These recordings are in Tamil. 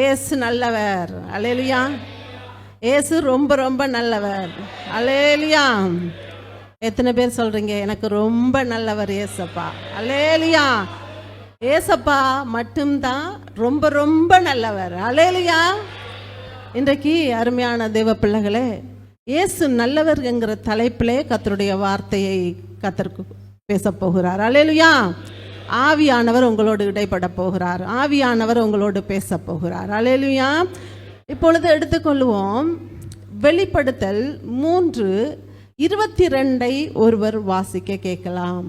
ஏசு நல்லவர். அல்லேலூயா. ஏசு ரொம்ப ரொம்ப நல்லவர். அல்லேலூயா. எத்தனை பேர் சொல்றீங்க எனக்கு ரொம்ப நல்லவர் ஏசப்பா? அல்லேலூயா. ஏசப்பா மட்டும்தான் ரொம்ப ரொம்ப நல்லவர். அல்லேலூயா. இன்றைக்கு அருமையான தேவ பிள்ளைகளே, இயேசு நல்லவர் என்கிற தலைப்பிலே கர்த்தருடைய வார்த்தையை கர்த்தருக்கு பேச போகிறார். அல்லேலூயா. ஆவியானவர் உங்களோடு இடைப்பட போகிறார். ஆவியானவர் உங்களோடு பேச போகிறார். அல்லேலூயா. இப்பொழுது எடுத்துக்கொள்வோம் வெளிப்படுத்தல் 3:22 ஒருவர் வாசிக்க கேட்கலாம்.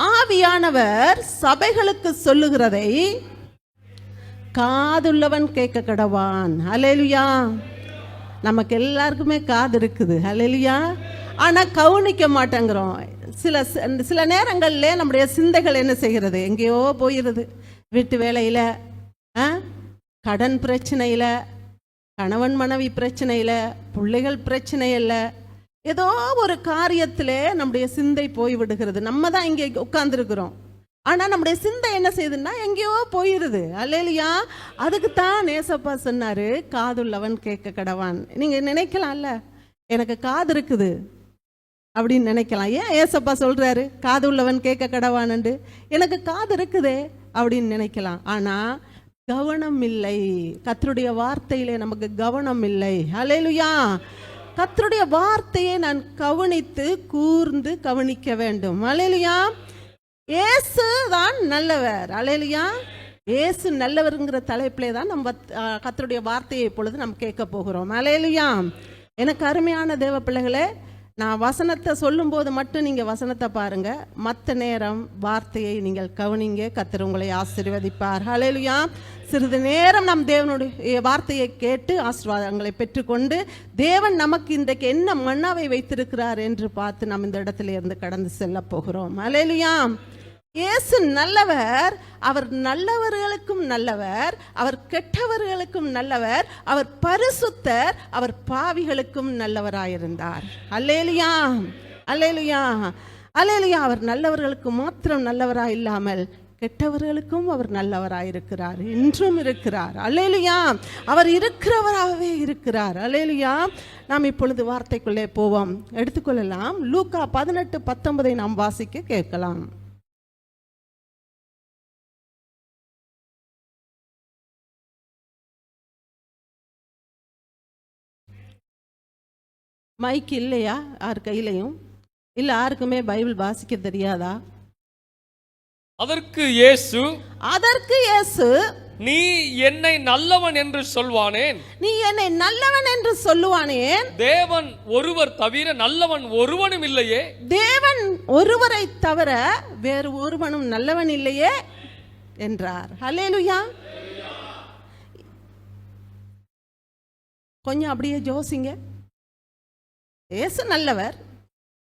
ஆவியானவர் சபைகளுக்கு சொல்லுகிறதை காதுள்ளவன் கேட்க கடவான். அல்லேலூயா. நமக்கு எல்லாருக்குமே காது இருக்குது. அல்லேலூயா. ஆனால் கவனிக்க மாட்டேங்கிறோம். சில நேரங்களில் நம்முடைய சிந்தைகள் என்ன செய்கிறது? எங்கேயோ போயிடுது. வீட்டு வேலையில், கடன் பிரச்சனையில், கணவன் மனைவி பிரச்சனையில், பிள்ளைகள் பிரச்சனையில், ஏதோ ஒரு காரியத்தில் நம்முடைய சிந்தை போய் விடுகிறது. நம்ம தான் இங்கே உட்கார்ந்துருக்கிறோம், ஆனால் நம்முடைய சிந்தை என்ன செய்யுதுன்னா எங்கேயோ போயிடுது. அல்லேலூயா. அதுக்கு தான் ஏசப்பா சொன்னார், காதுள்ளவன் கேட்க கடவான். நீங்கள் நினைக்கலாம்ல, எனக்கு காது இருக்குது அப்படின்னு நினைக்கலாம். ஏன் ஏசப்பா சொல்கிறாரு காது உள்ளவன் கேட்க கடவான்னு? எனக்கு காது இருக்குதே அப்படின்னு நினைக்கலாம். ஆனால் கவனம் இல்லை. கர்த்தருடைய வார்த்தையிலே நமக்கு கவனம் இல்லை. அல்லேலூயா. கர்த்தருடைய வார்த்தையை நான் கவனித்து கூர்ந்து கவனிக்க வேண்டும். அல்லேலூயா. இயேசு தான் நல்லவர். அல்லேலூயா. இயேசு நல்லவருங்கிற தலைப்பிலே தான் நம்ம கர்த்தருடைய வார்த்தையை இப்பொழுது நம்ம கேட்க போகிறோம். அல்லேலூயா. எனக்கு அருமையான தேவ பிள்ளைகளே, நான் வசனத்தை சொல்லும்போது மட்டும் நீங்கள் வசனத்தை பாருங்கள், மற்ற நேரம் வார்த்தையை நீங்கள் கவனிங்க. கர்த்தர் உங்களை ஆசீர்வதிப்பார். அல்லேலூயா. சிறிது நேரம் நம் தேவனுடைய வார்த்தையை கேட்டு ஆசீர்வாதங்களை பெற்றுக்கொண்டு தேவன் நமக்கு இன்றைக்கு என்ன மன்னாவை வைத்திருக்கிறார் என்று பார்த்து நாம் இந்த இடத்துல இருந்து கடந்து செல்ல போகிறோம். அல்லேலூயா. இயேசு நல்லவர். அவர் நல்லவர்களுக்கும் நல்லவர், அவர் கெட்டவர்களுக்கும் நல்லவர், அவர் பரிசுத்தர், அவர் பாவிகளுக்கும் நல்லவராயிருந்தார். அல்லேலூயா. அல்லேலூயா. அல்லேலூயா. அவர் நல்லவர்களுக்கு மாத்திரம் நல்லவராய் இல்லாமல் கெட்டவர்களுக்கும் அவர் நல்லவராயிருக்கிறார், இன்றும் இருக்கிறார். அல்லேலூயா. அவர் இருக்கிறவராகவே இருக்கிறார். அல்லேலூயா. நாம் இப்பொழுது வார்த்தைக்குள்ளே போவோம். எடுத்துக்கொள்ளலாம். லூக்கா 18:19 நாம் வாசிக்க கேட்கலாம். மைக் இல்லையா யார் கையிலையும்? இல்லை, யாருக்குமே பைபிள் வாசிக்க தெரியாதா? அதற்கு இயேசு நீ என்னை நல்லவன் என்று சொல்வானேன்? நீ என்னை நல்லவன் என்று சொல்லுவானேன்? தேவன் ஒருவர் தவிர நல்லவன் ஒருவனும் இல்லையே. தேவன் ஒருவரை தவிர வேறு ஒருவனும் நல்லவன் இல்லையே என்றார். அல்லேலூயா. கொஞ்சம் அப்படியே யோசிங்க. இயேசு நல்லவர்,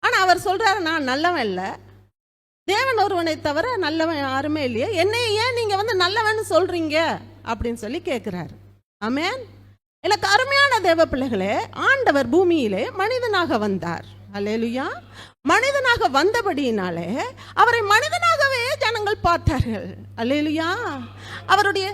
ஆனால் அவர் சொல்றாரு நான் நல்லவன் இல்லை, தேவன் ஒருவனை தவிர நல்லவன் யாருமே இல்லையே, என்னை ஏன் நீங்க நல்லவன் சொல்றீங்க அப்படின்னு சொல்லி கேட்கிறாரு. ஆமென். எனக்கு அருமையான தேவ பிள்ளைகளே, ஆண்டவர் பூமியிலே மனிதனாக வந்தார். அல்லேலூயா. மனிதனாக வந்தபடியினாலே அவரை மனிதனாகவே ஜனங்கள் பார்த்தார்கள். அல்லேலூயா.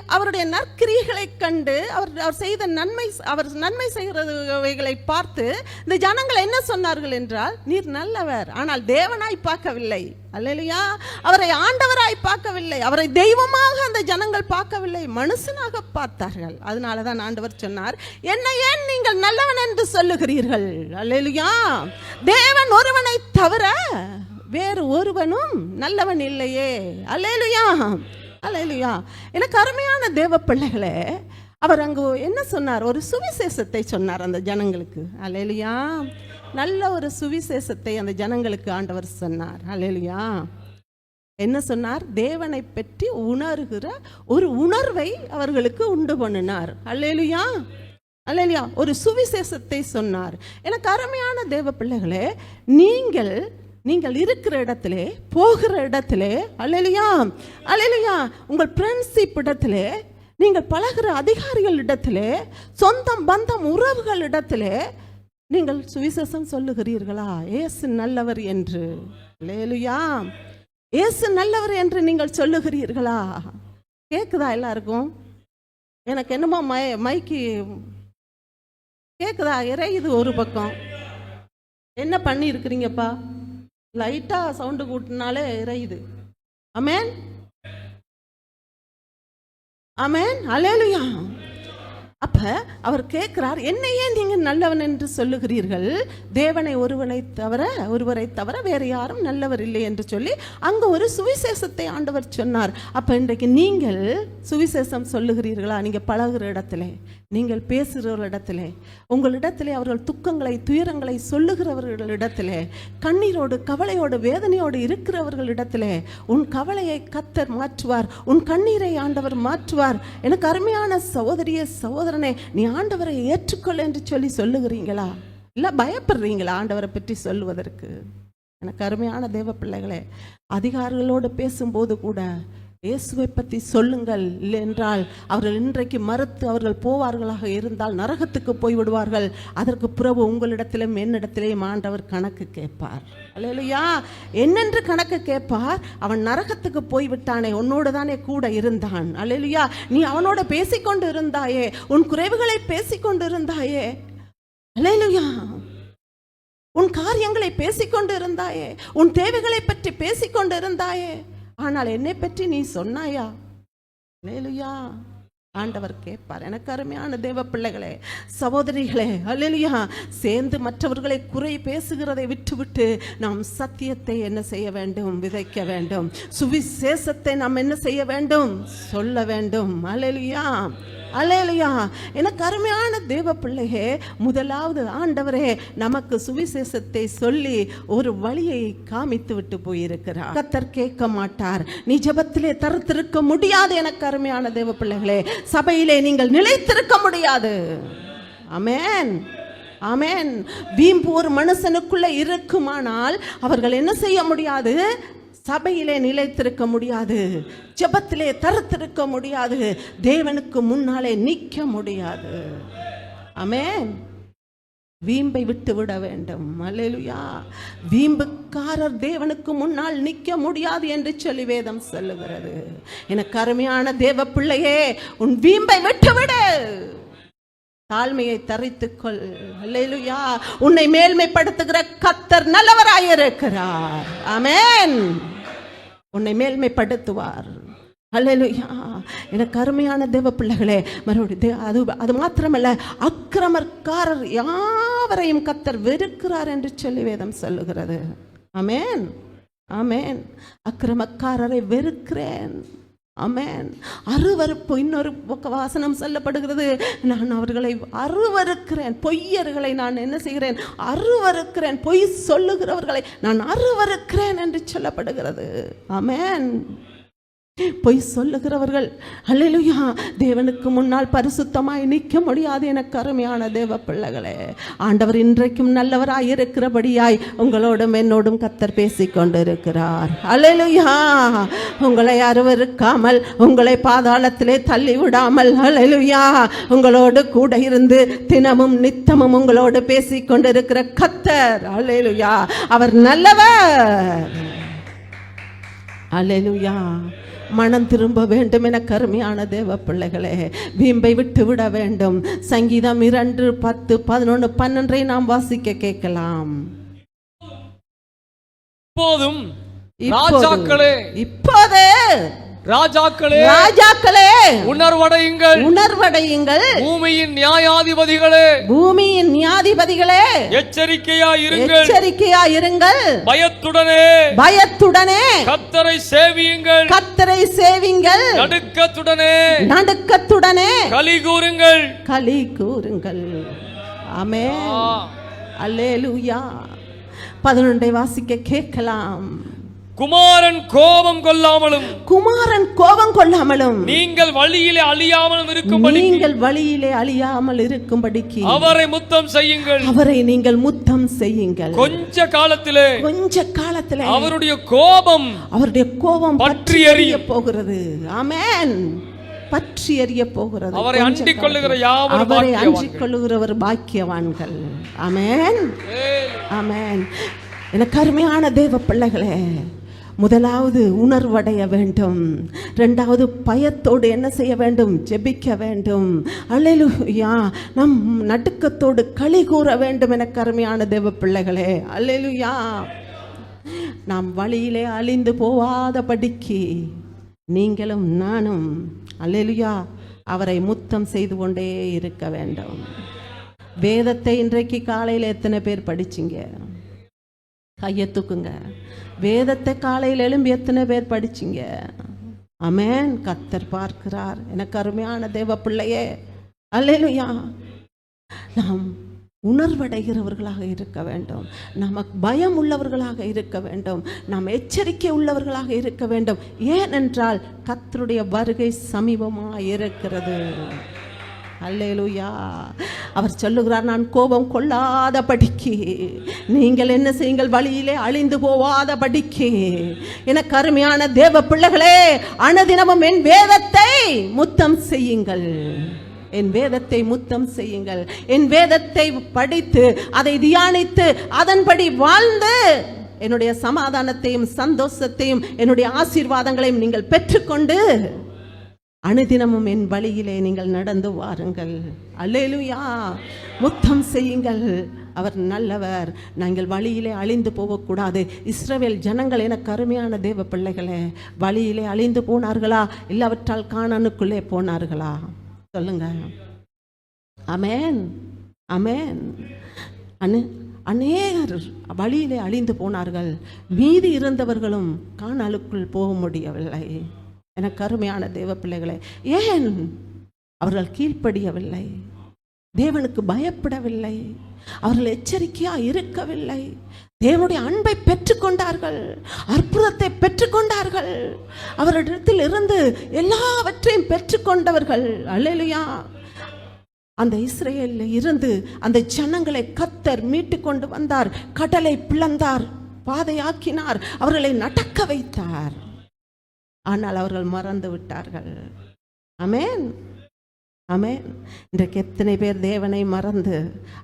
அவருடைய நற்கிரியைகளை கண்டு அவர் செய்த நன்மை செய்கிறவைகளை பார்த்து இந்த ஜனங்கள் என்ன சொன்னார்கள் என்றால், நீர் நல்லவர், ஆனால் தேவனாய் பார்க்கவில்லை. அல்லேலூயா. அவரை ஆண்டவராய் பார்க்கவில்லை, அவரை தெய்வமாக அந்த ஜனங்கள் பார்க்கவில்லை, மனுஷனாக பார்த்தார்கள். அதனால தான் ஆண்டவர் சொன்னார், என்னை ஏன் நீங்கள் நல்லவன் என்று சொல்லுகிறீர்கள்? அல்லேலூயா. தேவன் ஒருவனை தவிர வேறு ஒருவனும் நல்லவன் இல்லையே. அல்லேலூயா. அல்லேலூயா. எனக்கு அருமையான தேவ பிள்ளைகளே, அவர் அங்கு என்ன சொன்னார்? ஒரு சுவிசேஷத்தை சொன்னார் அந்த ஜனங்களுக்கு. அல்லேலூயா. நல்ல ஒரு சுவிசேஷத்தை அந்த ஜனங்களுக்கு ஆண்டவர் சொன்னார். அல்லேலூயா. என்ன சொன்னார்? தேவனை பற்றி உணர்கிற ஒரு உணர்வை அவர்களுக்கு உண்டு பண்ணினார். அல்லேலூயா. அல்லேலூயா. ஒரு சுவிசேஷத்தை சொன்னார். எனக்கு அருமையான தேவ பிள்ளைகளே, நீங்கள் இருக்கிற இடத்திலே, போகிற இடத்திலே, அல்லேலூயா, அல்லேலூயா, உங்கள் ஃப்ரெண்ட்ஷிப் இடத்திலே, நீங்கள் பழகிற அதிகாரிகள் இடத்திலே, சொந்தம் பந்தம் உறவுகள் இடத்திலே நீங்கள் சுவிசேஷம் சொல்லுகிறீர்களா? இயேசு நல்லவர் என்று? அல்லேலூயா. இயேசு நல்லவர் என்று நீங்கள் சொல்லுகிறீர்களா? கேட்குதா எல்லாருக்கும்? எனக்கு என்னமோ மைக்கு கேட்குதா? இறையுது ஒரு பக்கம். என்ன பண்ணி இருக்கிறீங்கப்பா? லைட்டாக சவுண்டு கூட்டினாலே இறையுது. ஆமென், ஆமென், அல்லேலூயா. அப்ப அவர் கேட்கிறார், என்னையே நீங்கள் நல்லவன் என்று சொல்லுகிறீர்கள், தேவனை ஒருவரை தவிர வேறு யாரும் நல்லவர் இல்லை என்று சொல்லி அங்க ஒரு சுவிசேஷத்தை ஆண்டவர் சொன்னார். அப்ப இன்றைக்கு நீங்கள் சுவிசேஷம் சொல்லுகிறீர்களா? நீங்க பழகுற இடத்துல, நீங்கள் பேசுகிற இடத்துல, உங்களிடத்திலே அவர்கள் துக்கங்களை துயரங்களை சொல்லுகிறவர்களிடத்திலே, கண்ணீரோடு கவலையோடு வேதனையோடு இருக்கிறவர்களிடத்திலே உன் கவலையை கர்த்தர் மாற்றுவார், உன் கண்ணீரை ஆண்டவர் மாற்றுவார். எனக்கு அருமையான சகோதரியே சகோதரனே, நீ ஆண்டவரை ஏற்றுக்கொள் என்று சொல்லி சொல்லுகிறீங்களா? இல்லை பயப்படுறீங்களா ஆண்டவரை பற்றி சொல்லுவதற்கு? எனக்கு அருமையான தேவ பிள்ளைகளே, அதிகாரிகளோடு பேசும்போது கூட இயேசுவை பற்றி சொல்லுங்கள், இல்லை என்றால் அவர்கள் இன்றைக்கு மறுத்து அவர்கள் போவார்களாக இருந்தால் நரகத்துக்கு போய்விடுவார்கள். அதற்கு பிறகு உங்களிடத்திலும் என்னிடத்திலேயும் ஆண்டவர் கணக்கு கேட்பார். அல்லேலூயா. என்னென்று கணக்கு கேட்பார்? அவன் நரகத்துக்கு போய்விட்டானே, உன்னோடு தானே கூட இருந்தான். அல்லேலூயா. நீ அவனோட பேசிக்கொண்டு இருந்தாயே, உன் குறைவுகளை பேசிக்கொண்டு இருந்தாயே. அல்லேலூயா. உன் காரியங்களை பேசிக்கொண்டு இருந்தாயே, உன் தேவைகளை பற்றி பேசிக்கொண்டு இருந்தாயே. ஆனால் என்னை பற்றி நீ சொன்னாயா? அல்லேலூயா. ஆண்டவர் கேட்பார். எனக்கு அருமையான தேவ பிள்ளைகளே சகோதரிகளே, அல்லேலூயா, சேர்ந்து மற்றவர்களை குறை பேசுகிறதை விட்டுவிட்டு நாம் சத்தியத்தை என்ன செய்ய வேண்டும்? விதைக்க வேண்டும். சுவிசேஷத்தை நாம் என்ன செய்ய வேண்டும்? சொல்ல வேண்டும். அல்லேலூயா, அல்லேலூயா. எனக்கு அருமையான தேவ பிள்ளையே, முதலாவது ஆண்டவரே நமக்கு சுவிசேஷத்தை சொல்லி ஒரு வழியை காமித்து விட்டு போயிருக்கிறார். கர்த்தர் கேட்க மாட்டார். நீ ஜெபத்திலே தரித்திருக்க முடியாது. எனக்கு அருமையான தேவ பிள்ளைகளே, சபையிலே நீங்கள் நிலைத்திருக்க முடியாது. ஆமென், ஆமென். வீம்பு ஒரு மனுஷனுக்குள்ள இருக்குமானால் அவர்கள் என்ன செய்ய முடியாது? சபையிலே நிலைத்திருக்க முடியாது, ஜெபத்திலே தரித்திருக்க முடியாது, தேவனுக்கு முன்னாலே நிற்க முடியாது. ஆமென். வீம்பை விட்டு விட வேண்டும். அல்லேலூயா. வீம்புக்காரர் தேவனுக்கு முன்னால் நிற்க முடியாது என்று சொல்லி வேதம் சொல்லுகிறது. எனக்கு அருமையான தேவ பிள்ளையே, உன் வீம்பை விட்டுவிடு, தாழ்மையை தரித்துக்கொள். அல்லேலூயா. உன்னை மேல்மைப்படுத்துகிற கர்த்தர் நல்லவராயிருக்கிறார். ஆமென். உன்னை மேல்மைப்படுத்துவார். அல்லேலூயா. எனக்கு அருமையான தேவ பிள்ளைகளே, மறுபடியும் அது மாத்திரமல்ல, அக்கிரமக்காரர் யாவரையும் கர்த்தர் வெறுக்கிறார் என்று சொல்லி வேதம் சொல்லுகிறது. ஆமென், ஆமென். அக்கிரமக்காரரை வெறுக்கிறேன். ஆமென். அருவருப்பு. இன்னொரு வாசனம் சொல்லப்படுகிறது, நான் அவர்களை அருவருக்கிறேன். பொய்யர்களை நான் என்ன செய்கிறேன்? அருவருக்கிறேன். பொய் சொல்லுகிறவர்களை நான் அருவருக்கிறேன் என்று சொல்லப்படுகிறது. ஆமென். பொய் சொல்லுகிறவர்கள், அல்லேலூயா, தேவனுக்கு முன்னால் பரிசுத்தமாய் நிற்க முடியாது. எனக்கு அருமையான தேவ பிள்ளைகளே, ஆண்டவர் இன்றைக்கும் நல்லவராய் இருக்கிறபடியாய் உங்களோடும் என்னோடும் கர்த்தர் பேசிக்கொண்டு இருக்கிறார். அல்லேலூயா. உங்களை அருவருக்காமல், உங்களை பாதாளத்திலே தள்ளி விடாமல், அல்லேலூயா, உங்களோடு கூட இருந்து தினமும் நித்தமும் உங்களோடு பேசிக்கொண்டு இருக்கிற கர்த்தர், அல்லேலூயா, அவர் நல்லவர். அல்லேலூயா. மனம் திரும்ப வேண்டும். என கருமையான தேவ பிள்ளைகளே, வீம்பை விட்டு விட வேண்டும். சங்கீதம் 2, 10, 11, 12 நாம் வாசிக்க கேட்கலாம். இப்போதும் ராஜாக்களே, இப்போது ராஜாக்களே, ராஜாக்களே, உணர்வடையுங்கள், உணர்வடையுங்கள். பூமியின் நியாயாதிபதிகளே, பூமியின் நியாயாதிபதிகளே, எச்சரிக்கையாயிருங்கள், எச்சரிக்கையாயிருங்கள். பயத்துடனே, பயத்துடனே கர்த்தரை சேவியுங்கள், கர்த்தரை சேவியுங்கள். நடுக்கத்துடனே, நடுக்கத்துடனே களி கூறுங்கள், களி கூறுங்கள். ஆமென். அல்லேலூயா. 11 வாசிக்க கேட்கலாம். குமாரன் கோபம் கொள்ளாமலும், குமாரன் கோபம் கொள்ளாமலும், நீங்கள் வழியிலே அழியாமலும் இருக்கும்படி, நீங்கள் வழியிலே அழியாமல் இருக்கும்படிக்கு அவரை முத்தம் செய்யுங்கள், அவரை நீங்கள் முத்தம் செய்யுங்கள். கொஞ்ச காலத்திலே, கொஞ்ச காலத்திலே அவருடைய கோபம் பற்றி எரிய போகிறது. ஆமென். பற்றி எரிய போகிறது. அவரை அண்டிக் கொள்ளுகிற யாவரும் அவரை அண்டிக் கொள்ளுகிறவர் பாக்கியவான்கள். ஆமென், ஆமென். எனக்கு அருமையான தேவ பிள்ளைகளே, முதலாவது உணர்வடைய வேண்டும், இரண்டாவது பயத்தோடு என்ன செய்ய வேண்டும், ஜெபிக்க வேண்டும். அல்லேலூயா. நம் நடுக்கத்தோடு களி கூற வேண்டும். எனக்கு அருமையான தேவ பிள்ளைகளே, அல்லேலூயா. நாம் வழியிலே அழிந்து போவாதபடிக்கு நீங்களும் நானும் அல்லேலூயா அவரை முத்தம் செய்து கொண்டே இருக்க வேண்டும். வேதத்தை இன்றைக்கு காலையில் எத்தனை பேர் படிச்சிங்க? கையை தூக்குங்க. வேதத்தை காலையில் எழும்பி எத்தனை பேர் படிச்சிங்க? ஆமென். கர்த்தர் பார்க்கிறார். எனக்கு அருமையான தேவ பிள்ளையே, அல்லேலூயா. நாம் உணர்வடைகிறவர்களாக இருக்க வேண்டும். நமக்கு பயம் உள்ளவர்களாக இருக்க வேண்டும். நாம் எச்சரிக்கை உள்ளவர்களாக இருக்க வேண்டும். ஏனென்றால் கர்த்தருடைய வருகை சமீபமாக இருக்கிறது. அல்லேலூயா. அவர் சொல்லுகிறார், நான் கோபம் கொள்ளாதபடிக்கு நீங்கள் என்ன செய்யுங்கள், வழியிலே அழிந்து போவாதபடிக்கு. எனக்கு அருமையான தேவ பிள்ளைகளே, அனுதினமும் என் வேதத்தை முத்தம் செய்யுங்கள். என் வேதத்தை முத்தம் செய்யுங்கள். என் வேதத்தை படித்து அதை தியானித்து அதன்படி வாழ்ந்து என்னுடைய சமாதானத்தையும் சந்தோஷத்தையும் என்னுடைய ஆசீர்வாதங்களையும் நீங்கள் பெற்றுக்கொண்டு அனுதினமும் என் வழியிலே நீங்கள் நடந்து வாருங்கள். அல்லேலூயா. முத்தம் செய்யுங்கள். அவர் நல்லவர். நாங்கள் வழியிலே அழிந்து போகக்கூடாது. இஸ்ரவேல் ஜனங்கள் எனக்கு அருமையான தேவ பிள்ளைகளே, வழியிலே அழிந்து போனார்களா, இல்லாவற்றால் கானானுக்குள்ளே போனார்களா? சொல்லுங்க. ஆமென், ஆமென். அநேகர் வழியிலே அழிந்து போனார்கள். மீதி இருந்தவர்களும் கானானுக்குள் போக முடியவில்லை. எனக்கு அருமையான தேவ பிள்ளைகளே, ஏன்? அவர்கள் கீழ்ப்படியவில்லை, தேவனுக்கு பயப்படவில்லை, அவர்கள் எச்சரிக்கையாக இருக்கவில்லை. தேவனுடைய அன்பை பெற்றுக்கொண்டார்கள், அற்புதத்தை பெற்றுக்கொண்டார்கள், அவரிடத்தில் இருந்து எல்லாவற்றையும் பெற்றுக்கொண்டவர்கள். அல்லேலூயா. அந்த இஸ்ரவேலில் இருந்து அந்த ஜனங்களை கர்த்தர் மீட்டு கொண்டு வந்தார். கடலை பிளந்தார், பாதையாக்கினார், அவர்களை நடக்க வைத்தார். ஆனால் அவர்கள் மறந்து விட்டார்கள். ஆமென், ஆமென். இன்றைக்கு எத்தனை பேர் தேவனை மறந்து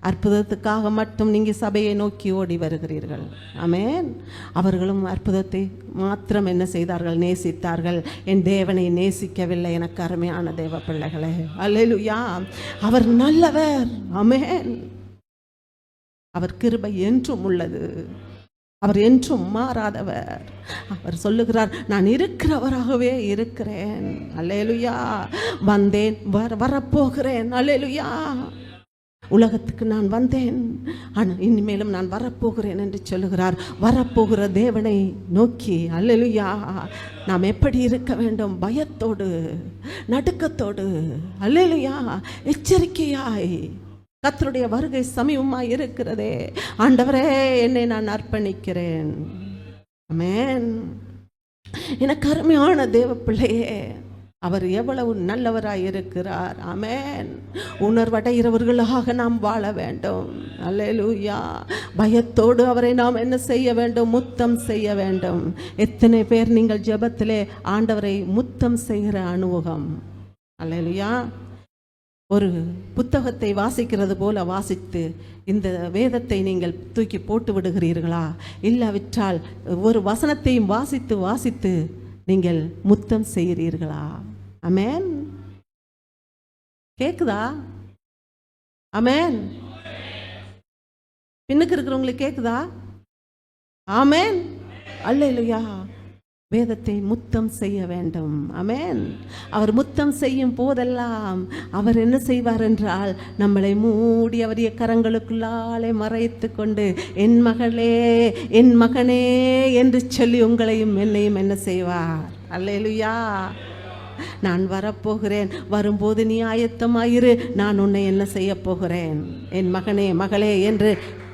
அற்புதத்துக்காக மட்டும் நீங்கள் சபையை நோக்கி ஓடி வருகிறீர்கள்? ஆமென். அவர்களும் அற்புதத்தை மாத்திரம் என்ன செய்தார்கள், நேசித்தார்கள். என் தேவனை நேசிக்கவில்லை. எனக்கு அருமையான தேவ பிள்ளைகளே, அல்லேலூயா. அவர் நல்லவர். ஆமென். அவர் கிருபை என்றும் உள்ளது. அவர் என்றும் மாறாதவர். அவர் சொல்லுகிறார், நான் இருக்கிறவராகவே இருக்கிறேன். அல்லேலூயா. வந்தேன், வரப்போகிறேன். அல்லேலூயா. உலகத்துக்கு நான் வந்தேன், ஆனால் இனிமேலும் நான் வரப்போகிறேன் என்று சொல்லுகிறார். வரப்போகிற தேவனை நோக்கி அல்லேலூயா நாம் எப்படி இருக்க வேண்டும்? பயத்தோடு, நடுக்கத்தோடு, அல்லேலூயா, எச்சரிக்கையாய். கர்த்தருடைய வருகை சமீபமாய் இருக்கிறதே. ஆண்டவரே, என்னை நான் அர்ப்பணிக்கிறேன். ஆமென். எனக்கு அருமையான தேவ பிள்ளையே, அவர் எவ்வளவு நல்லவராய் இருக்கிறார். ஆமென். உணர்வடைகிறவர்களாக நாம் வாழ வேண்டும். அல்லேலூயா. பயத்தோடு அவரை நாம் என்ன செய்ய வேண்டும்? முத்தம் செய்ய வேண்டும். எத்தனை பேர் நீங்கள் ஜெபத்திலே ஆண்டவரை முத்தம் செய்கிற அனுபவம்? அல்லேலூயா. ஒரு புத்தகத்தை வாசிக்கிறது போல வாசித்து இந்த வேதத்தை நீங்கள் தூக்கி போட்டு விடுகிறீர்களா? இல்லாவிட்டால் ஒரு வசனத்தையும் வாசித்து வாசித்து நீங்கள் முத்தம் செய்கிறீர்களா? ஆமென். கேக்குதா? ஆமென். பின்னுக்கு இருக்கிறவங்களுக்கு கேக்குதா? ஆமென். அல்லேலூயா. வேதத்தை முத்தம் செய்ய வேண்டும். ஆமென். அவர் முத்தம் செய்யும் போதெல்லாம் அவர் என்ன செய்வார் என்றால், நம்மளை மூடி அவருடைய கரங்களுக்குள்ளாலே மறைத்து கொண்டு, என் மகளே, என் மகனே என்று சொல்லி உங்களையும் என்னையும் என்ன செய்வார்? அல்லேலூயா. நான் வரப்போகிறேன், வரும்போது நீ ஆயத்தமாயிரு, நான் உன்னை என்ன செய்ய போகிறேன்? என் மகனே, மகளே என்று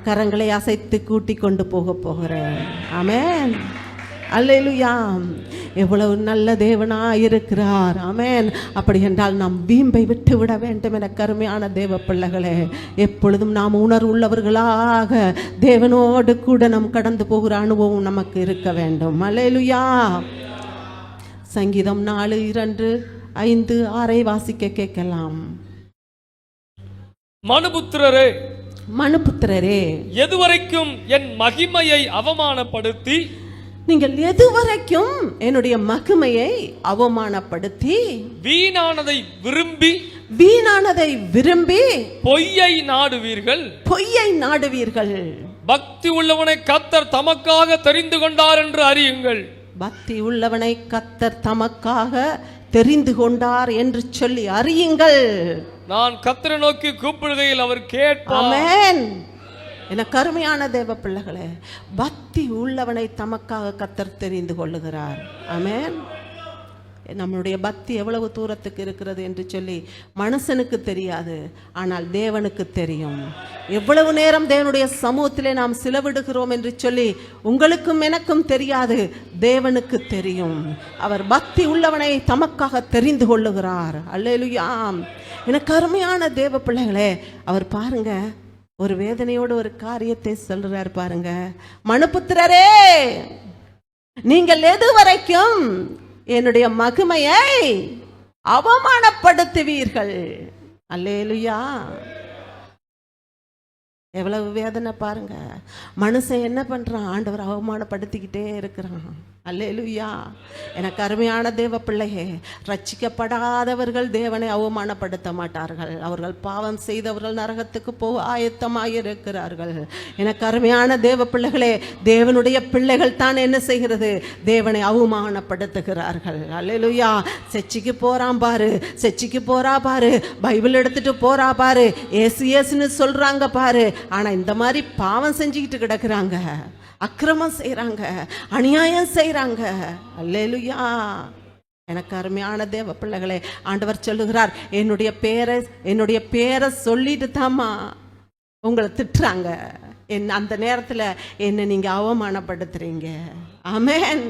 கரங்களை அசைத்து கூட்டி கொண்டு போக போகிறேன். ஆமென். அல்லேலூயா. எவ்வளவு நல்ல தேவனாய் இருக்கிறார். ஆமென். அப்படி என்றால் நாம் வீம்பை விட்டு விட வேண்டும். என கருமையான தேவ பிள்ளைகளே, எப்பொழுதும் நாம் உணர்வுள்ளவர்களாக தேவனோடு கூட நாம் கடந்து போகிற அனுபவம் நமக்கு இருக்க வேண்டும். அல்லேலூயா. சங்கீதம் 4:2-5-6 வாசிக்க கேட்கலாம். மனுபுத்திரரே, மனுபுத்திரரே, எதுவரைக்கும் என் மகிமையை அவமானப்படுத்தி நீங்கள் எதுவரைக்கும் என்னுடைய மகிமையை அவமானப்படுத்தி வீணானதை விரும்பி பொய்யை நாடுவீர்கள். பக்தி உள்ளவனை கர்த்தர் தமக்காக தெரிந்து கொண்டார் என்று அறியுங்கள். பக்தி உள்ளவனை கர்த்தர் தமக்காக தெரிந்து கொண்டார் என்று சொல்லி அறியுங்கள். நான் கர்த்தரை நோக்கி கூப்பிடுகையில் அவர் கேட்பார். ஆமென். எனக்கு அருமையான தேவ பிள்ளைகளே, பக்தி உள்ளவனை தமக்காக கர்த்தர் தெரிந்து கொள்ளுகிறார். ஆமென். நம்மளுடைய பக்தி எவ்வளவு தூரத்துக்கு இருக்கிறது என்று சொல்லி மனுஷனுக்கு தெரியாது, ஆனால் தேவனுக்கு தெரியும். எவ்வளவு நேரம் தேவனுடைய சமூகத்திலே நாம் செலவிடுகிறோம் என்று சொல்லி உங்களுக்கும் எனக்கும் தெரியாது, தேவனுக்கு தெரியும். அவர் பக்தி உள்ளவனை தமக்காக தெரிந்து கொள்ளுகிறார். அல்லேலூயா. எனக்கு அருமையான தேவ பிள்ளைகளே, அவர் பாருங்க ஒரு வேதனையோடு ஒரு காரியத்தை சொல்றார் பாருங்க. மனுபுத்திரரே, நீங்கள் எதுவரைக்கும் என்னுடைய மகிமையை அவமானப்படுத்துவீர்கள். அல்லேலூயா. எவ்வளவு வேதனை பாருங்க. மனுஷன் என்ன பண்றான்? ஆண்டவர் அவமானப்படுத்திக்கிட்டே இருக்கிறான். அல்லேலூயா. எனக்கு அருமையான தேவ பிள்ளையே, ரட்சிக்கப்படாதவர்கள் தேவனை அவமானப்படுத்த மாட்டார்கள். அவர்கள் பாவம் செய்தவர்கள் நரகத்துக்கு போக ஆயத்தமாயிருக்கிறார்கள். எனக்கு அருமையான தேவ பிள்ளைகளே, தேவனுடைய பிள்ளைகள் தான் என்ன செய்கிறது? தேவனை அவமானப்படுத்துகிறார்கள். அல்லேலூயா. சர்ச்சுக்கு போறான் பாரு, சர்ச்சுக்கு போறா பாரு, பைபிள் எடுத்துட்டு போறா பாரு, ஏசுன்னு சொல்றாங்க பாரு, ஆனா இந்த மாதிரி பாவம் செஞ்சுக்கிட்டு கிடக்குறாங்க, அக்கிரமம் செய்றாங்க, அநியாயம் செய்றாங்க. அல்லேலூயா. எனக்கு அருமையான தேவ பிள்ளைகளே, ஆண்டவர் சொல்லுகிறார், என்னுடைய பேரை சொல்லிட்டு தாமா உங்களை திட்டுறாங்க. அந்த நேரத்தில் என்ன நீங்க அவமானப்படுத்துறீங்க. ஆமென்.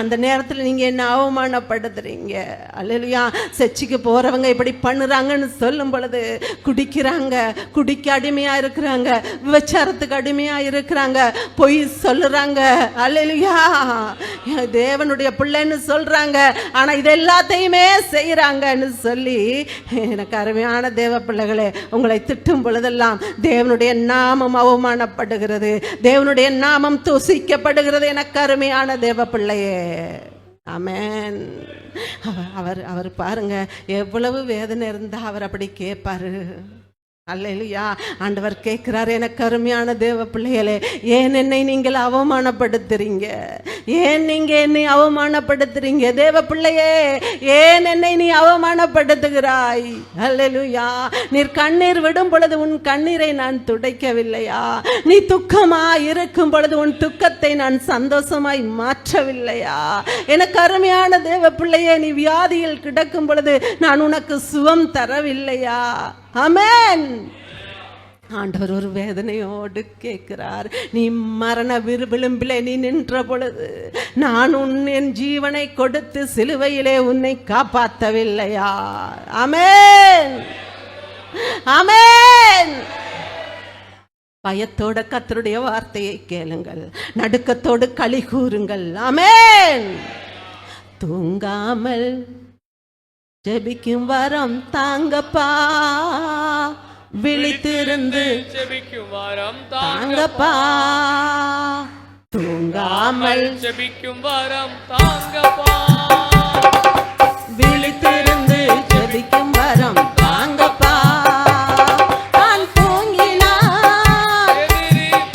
அந்த நேரத்தில் நீங்க என்ன அவமானப்படுத்துறீங்க. அல்லேலூயா. சர்ச்சுக்கு போறவங்க இப்படி பண்ணுறாங்கன்னு சொல்லும் பொழுது குடிக்கிறாங்க, குடிக்க அடிமையா இருக்கிறாங்க, விபச்சாரத்துக்கு அடிமையா இருக்கிறாங்க, பொய் சொல்லுறாங்க. அல்லேலூயா. தேவனுடைய பிள்ளைன்னு சொல்றாங்க, ஆனா இது எல்லாத்தையுமே செய்யறாங்கன்னு சொல்லி எனக்கு அருமையான தேவ பிள்ளைகளே, உங்களை திட்டும் பொழுதெல்லாம் தேவனுடைய நாமம் அவமானப்படுகிறது, தேவனுடைய நாமம் தூசிக்கப்படுகிறது. எனக்கு அருமையான தேவ பிள்ளையே. ஆமென். அவர் பாருங்க எவ்வளவு வேதனை இருந்தா அவர் அப்படி கேட்பாரு. அல்லேலூயா. ஆண்டவர் கேட்கிறார், எனக்கு அருமையான தேவ பிள்ளைகளே, ஏன் என்னை நீங்கள் அவமானப்படுத்துறீங்க? ஏன் நீங்க என்னை அவமானப்படுத்துறீங்க? தேவ பிள்ளையே, ஏன் என்னை நீ அவமானப்படுத்துகிறாய்? அல்லேலூயா. நீர் கண்ணீர் விடும் பொழுது உன் கண்ணீரை நான் துடைக்கவில்லையா? நீ துக்கமா இருக்கும் பொழுது உன் துக்கத்தை நான் சந்தோஷமாய் மாற்றவில்லையா? எனக்கு அருமையான தேவ பிள்ளையே, நீ வியாதியில் கிடக்கும் பொழுது நான் உனக்கு சுகம் தரவில்லையா? ஆமென். ஆண்டவர் ஒரு வேதனையோடு கேட்கிறார், நீ மரண விளிம்பிலே நீ நின்ற பொழுது நான் என் ஜீவனை கொடுத்து சிலுவையிலே உன்னை காப்பாற்றவில்லையா? ஆமென். ஆமென். பயத்தோட கர்த்தருடைய வார்த்தையை கேளுங்கள், நடுக்கத்தோடு களி கூறுங்கள். ஆமென். தூங்காமல் ஜெபிக்கும் வரம் தாங்கப்பா, விழித்திருந்து ஜெபிக்கும் வரம் தாங்கப்பா, தூங்காமல் ஜெபிக்கும் வரம் தாங்கப்பா, விழித்திருந்து ஜெபிக்கும் வரம் தாங்கப்பா. நான் தூங்கினால்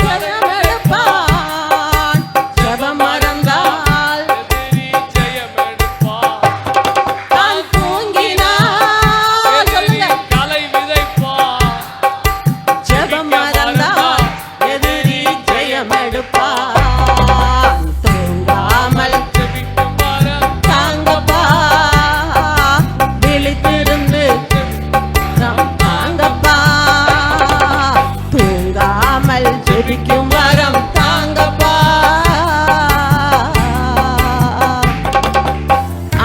ஜெயம் எடுப்பான், ஜெபம் மறந்தால் ஜெயம் எடுப்பார். நான் தூங்கினால் சொல்லுங்க, கலை விதைப்பார், ஜெபம் மறந்தால் எதிரி ஜெயம் எடுப்பான். தூங்காமல் ஜெபிக்கும் வரம் தாங்கப்பா, விழித்திருந்து தாங்கப்பா, தூங்காமல் ஜெபிக்கும் வரம் தாங்கப்பா.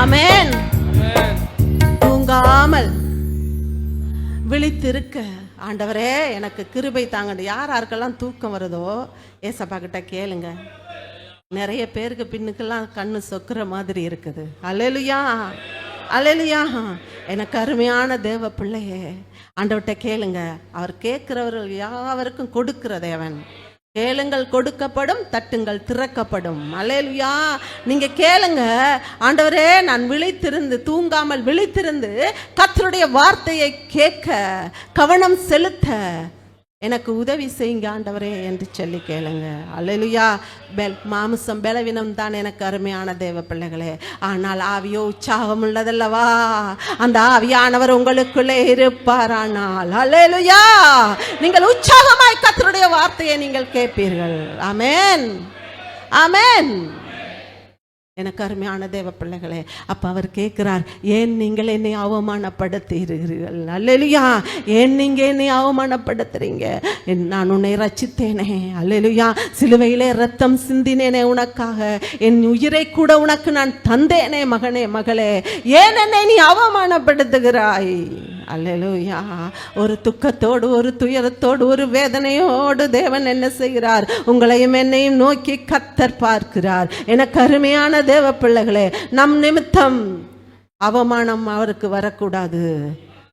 ஆமென். தூங்காமல் விழித்திருக்க ஆண்டவரே எனக்கு கிருபை தாங்க. யாருக்கெல்லாம் தூக்கம் வருதோ ஏசப்பா கிட்ட கேளுங்க. நிறைய பேருக்கு பின்னுக்கெல்லாம் கண்ணு சொக்குற மாதிரி இருக்குது. அல்லேலூயா. அல்லேலூயா. எனக்கு அருமையான தேவ பிள்ளையே, ஆண்டவர்கிட்ட கேளுங்க. அவர் கேட்கிறவர்கள் யாவருக்கும் கொடுக்கிற தேவன். கேளுங்கள் கொடுக்கப்படும், தட்டுங்கள் திறக்கப்படும். அல்லேலூயா. நீங்க கேளுங்க, ஆண்டவரே நான் விழித்திருந்து தூங்காமல் விழித்திருந்து கர்த்தருடைய வார்த்தையை கேட்க கவனம் செலுத்த எனக்கு உதவி செய்யுங்க ஆண்டவரே என்று சொல்லி கேளுங்க. அல்லேலூயா. மாமிசம் பலவீனம் தான் எனக்கு அருமையான தேவ பிள்ளைகளே, ஆனால் ஆவியோ உற்சாகம் உள்ளதல்லவா. அந்த ஆவியானவர் உங்களுக்குள்ளே இருப்பாரானால் அல்லேலூயா நீங்கள் உற்சாகமாய் கர்த்தருடைய வார்த்தையை நீங்கள் கேட்பீர்கள். ஆமென், ஆமென். எனக்கு அருமையான தேவ பிள்ளைகளே, அப்ப அவர் கேட்கிறார், ஏன் நீங்கள் என்னை அவமானப்படுத்துகிறீர்கள்? அல்லேலூயா. ஏன் நீங்க என்னை அவமானப்படுத்துறீங்க? நான் உன்னை ரட்சித்தேனே. அல்லேலூயா. சிலுவையிலே ரத்தம் சிந்தினேனே உனக்காக, என் உயிரை கூட உனக்கு நான் தந்தேனே மகனே மகளே, ஏன் என்னை நீ அவமானப்படுத்துகிறாய்? அல்லேலூயா. ஒரு துக்கத்தோடு, ஒரு துயரத்தோடு, ஒரு வேதனையோடு தேவன் என்ன செய்கிறார்? உங்களையும் என்னையும் நோக்கி கர்த்தர் பார்க்கிறார். எனக்கு அருமையான தேவ பிள்ளைகளே, நம் நிமித்தம் அவமானம் அவருக்கு வரக்கூடாது.